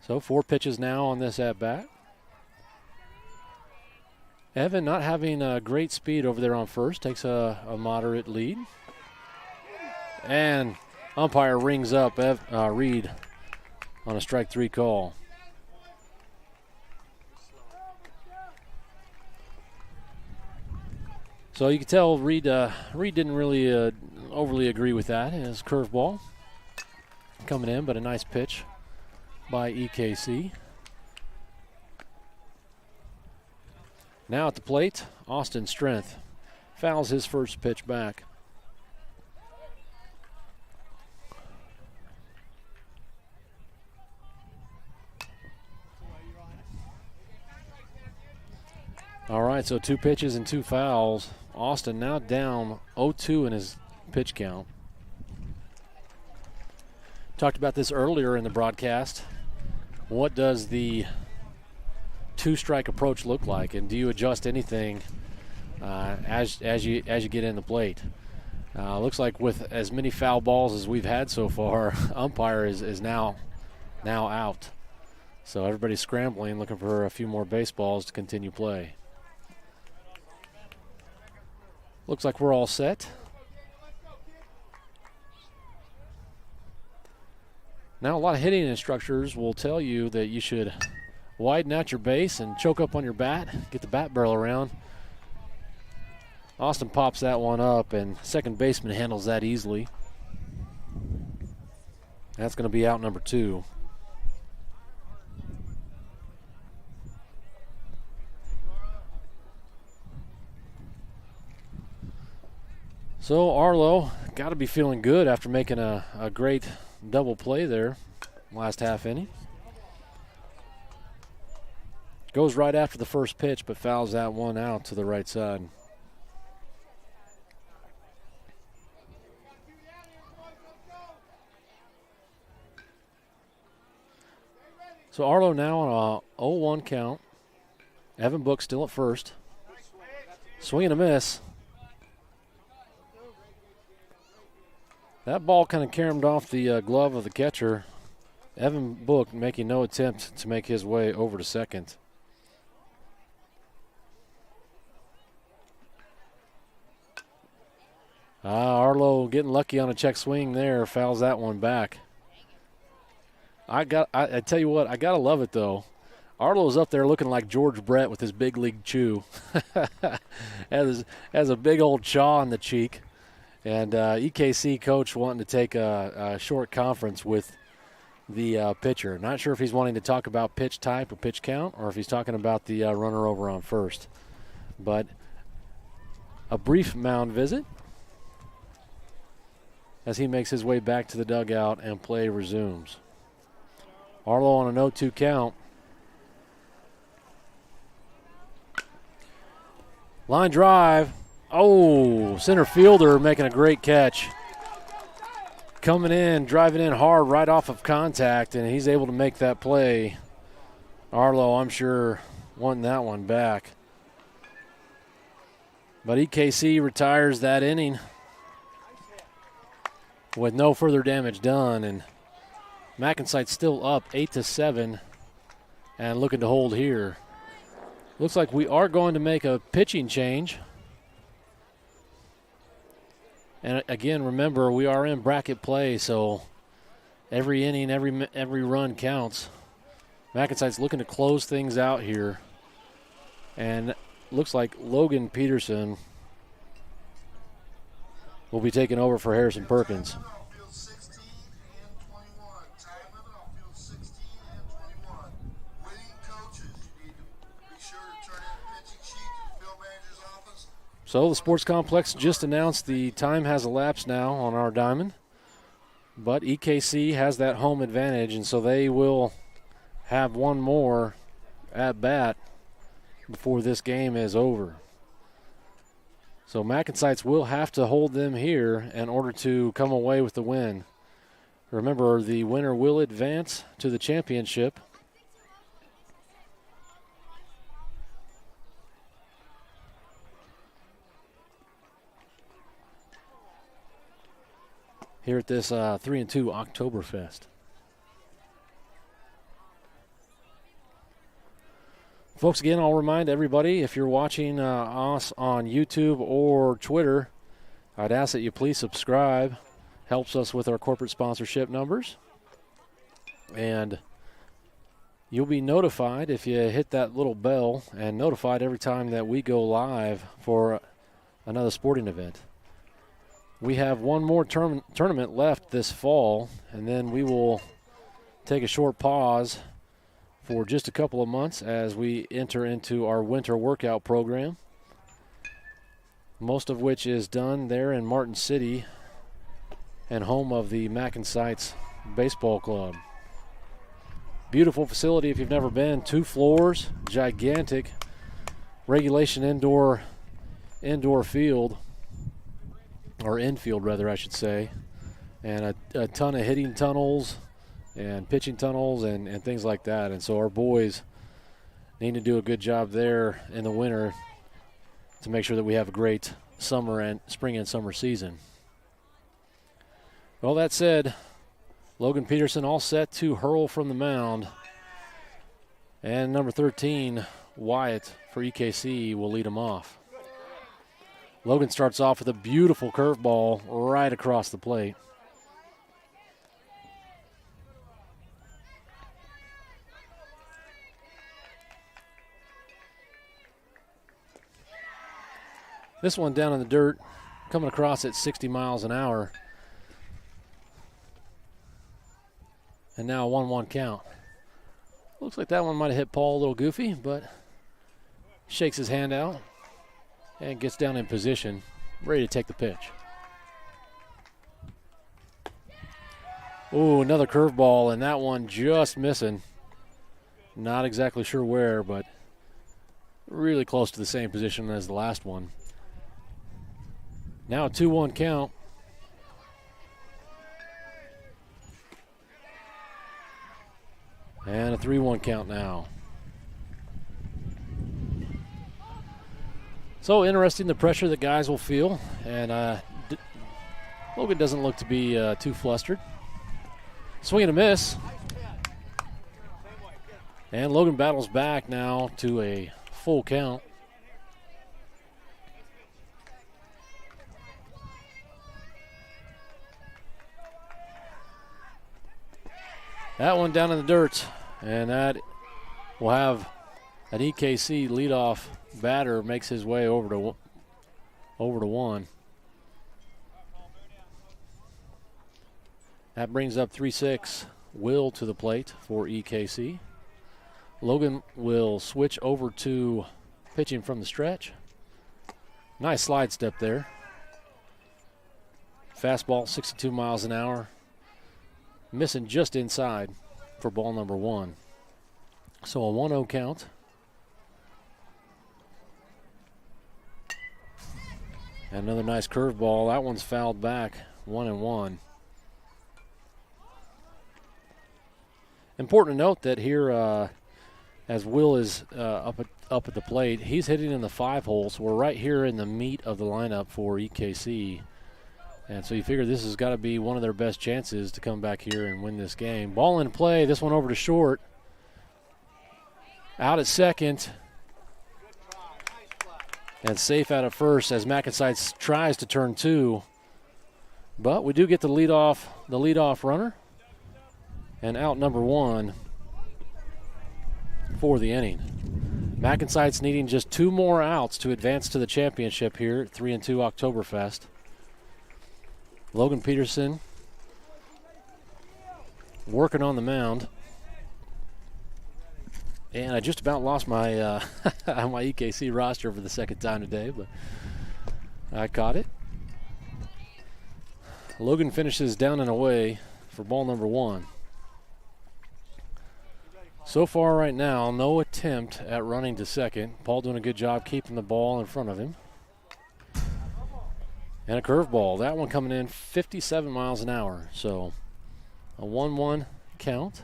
So 4 pitches now on this at-bat. Evan not having great speed over there on first, takes a moderate lead. And umpire rings up Reed on a strike 3 call. So you can tell Reed didn't really overly agree with that. His curveball coming in, but a nice pitch by EKC. Now at the plate, Austin Strength fouls his first pitch back. All right, so 2 pitches and 2 fouls. Austin now down 0-2 in his pitch count. Talked about this earlier in the broadcast. What does the 2-strike approach look like, and do you adjust anything as you get in the plate? Looks like with as many foul balls as we've had so far, umpire is now out. So everybody's scrambling, looking for a few more baseballs to continue play. Looks like we're all set. Now a lot of hitting instructors will tell you that you should widen out your base and choke up on your bat, get the bat barrel around. Austin pops that one up, and second baseman handles that easily. That's going to be out number 2. So Arlo got to be feeling good after making a great double play there last half inning. Goes right after the first pitch, but fouls that one out to the right side. So Arlo now on a 0-1 count. Evan Book still at first. Swing and a miss. That ball kind of caromed off the glove of the catcher. Evan Book making no attempt to make his way over to second. Arlo getting lucky on a check swing there, fouls that one back. I tell you what, I gotta love it though. Arlo's up there looking like George Brett with his big league chew. has a big old chaw on the cheek. And EKC coach wanting to take a short conference with the pitcher. Not sure if he's wanting to talk about pitch type or pitch count, or if he's talking about the runner over on first. But a brief mound visit as he makes his way back to the dugout and play resumes. Arlo on an 0-2 count. Line drive. Oh, center fielder making a great catch. Coming in, driving in hard right off of contact, and he's able to make that play. Arlo, I'm sure, wanting that one back. But EKC retires that inning with no further damage done, and MacNSeitz still up 8-7 and looking to hold here. Looks like we are going to make a pitching change. And again, remember, we are in bracket play, so every inning, every run counts. MacNSeitz looking to close things out here. And looks like Logan Peterson will be taking over for Harrison Perkins. So the sports complex just announced the time has elapsed now on our diamond, but EKC has that home advantage, and so they will have one more at bat before this game is over. So MacNSeitz will have to hold them here in order to come away with the win. Remember, the winner will advance to the championship. Here at this 3-2 Octoberfest. Folks, again, I'll remind everybody, if you're watching us on YouTube or Twitter, I'd ask that you please subscribe. Helps us with our corporate sponsorship numbers. And you'll be notified if you hit that little bell, and notified every time that we go live for another sporting event. We have one more tournament left this fall, and then we will take a short pause for just a couple of months as we enter into our winter workout program, most of which is done there in Martin City and home of the MacNSeitz Baseball Club. Beautiful facility if you've never been. 2 floors, gigantic regulation indoor field. Or infield, rather, I should say, and a ton of hitting tunnels and pitching tunnels and things like that. And so our boys need to do a good job there in the winter to make sure that we have a great spring and summer season. Well, that said, Logan Peterson all set to hurl from the mound. And number 13, Wyatt for EKC, will lead him off. Logan starts off with a beautiful curveball right across the plate. This one down in the dirt, coming across at 60 miles an hour. And now a 1-1 count. Looks like that one might have hit Paul a little goofy, but shakes his hand out and gets down in position, ready to take the pitch. Ooh, another curveball, and that one just missing. Not exactly sure where, but really close to the same position as the last one. Now a 2-1 count. And a 3-1 count now. So interesting, the pressure that guys will feel. And Logan doesn't look to be too flustered. Swing and a miss. And Logan battles back now to a full count. That one down in the dirt, and that will have an EKC leadoff batter makes his way over to one. That brings up 3-6. Will to the plate for EKC. Logan will switch over to pitching from the stretch. Nice slide step there. Fastball, 62 miles an hour. Missing just inside for ball number 1. So a 1-0 count. And another nice curveball. That one's fouled back, 1-1. Important to note that here, as Will is up at the plate, he's hitting in the 5 hole, so we're right here in the meat of the lineup for EKC. And so you figure this has got to be one of their best chances to come back here and win this game. Ball in play, this one over to short. Out at second. And safe out at first as MacNSeitz tries to turn 2. But we do get the leadoff runner. And out number 1 for the inning. MacNSeitz needing just 2 more outs to advance to the championship here at 3-2 Octoberfest. Logan Peterson working on the mound. And I just about lost my my EKC roster for the second time today, but I caught it. Logan finishes down and away for ball number 1. So far right now, no attempt at running to second. Paul doing a good job keeping the ball in front of him. And a curveball. That one coming in 57 miles an hour. So a 1-1 count.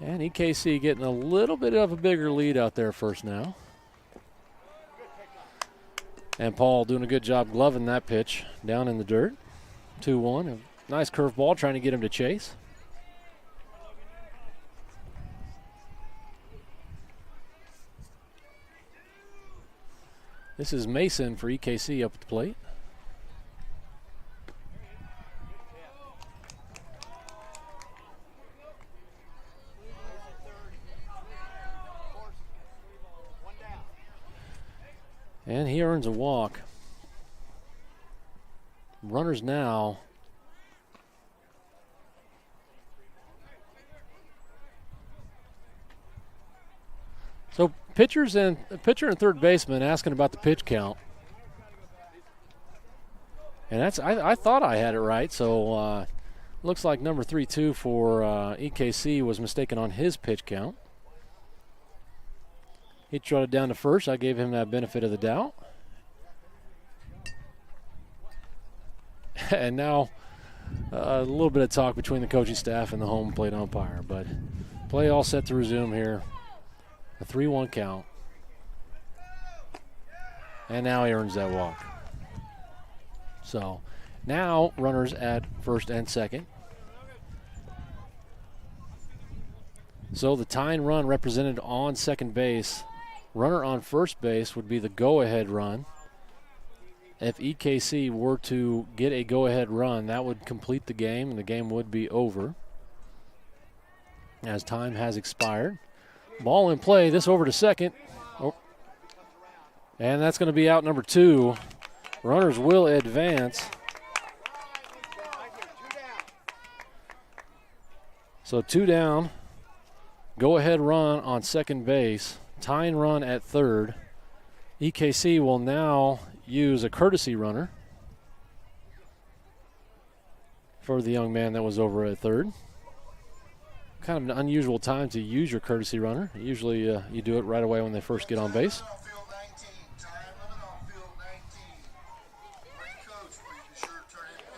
And EKC getting a little bit of a bigger lead out there first now. And Paul doing a good job gloving that pitch down in the dirt. 2-1. A nice curveball trying to get him to chase. This is Mason for EKC up at the plate. And he earns a walk. Runners now. So pitcher and third baseman asking about the pitch count. And I thought I had it right. So looks like number 3-2 for EKC was mistaken on his pitch count. He trotted down to first. I gave him that benefit of the doubt. And now a little bit of talk between the coaching staff and the home plate umpire. But play all set to resume here. A 3-1 count. And now he earns that walk. So now runners at first and second. So the tying run represented on second base. Runner on first base would be the go-ahead run. If EKC were to get a go-ahead run, that would complete the game, and the game would be over as time has expired. Ball in play, this over to second. Oh. And that's going to be out number 2. Runners will advance. So 2 down. go-ahead run on second base, tying run at third. EKC will now use a courtesy runner for the young man that was over at third. Kind of an unusual time to use your courtesy runner. Usually you do it right away when they first get on base.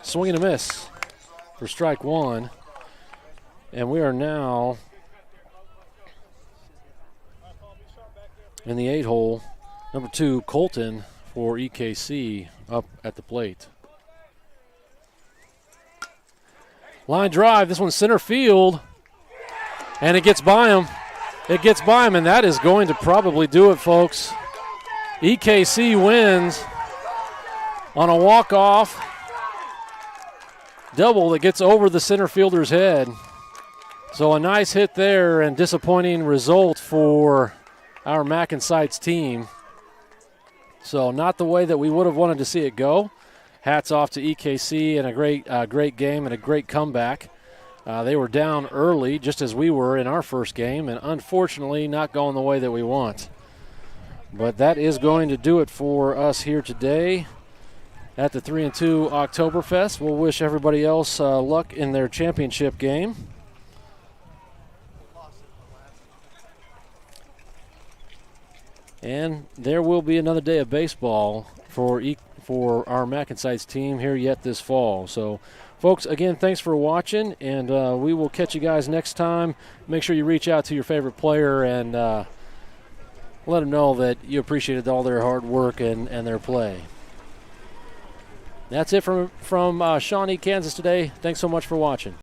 Swing and a miss for strike one. And we are now in the 8-hole. Number 2, Colton for EKC up at the plate. Line drive, this one's center field. And it gets by him. It gets by him, and that is going to probably do it, folks. EKC wins on a walk-off double that gets over the center fielder's head. So a nice hit there and disappointing result for our MacNSeitz team. So not the way that we would have wanted to see it go. Hats off to EKC and a great game and a great comeback. They were down early, just as we were in our first game, and unfortunately not going the way that we want. But that is going to do it for us here today at the 3-2 Octoberfest. We'll wish everybody else luck in their championship game. And there will be another day of baseball for our MacNSeitz team here yet this fall. So, folks, again, thanks for watching, and we will catch you guys next time. Make sure you reach out to your favorite player and let them know that you appreciated all their hard work and their play. That's it from Shawnee, Kansas today. Thanks so much for watching.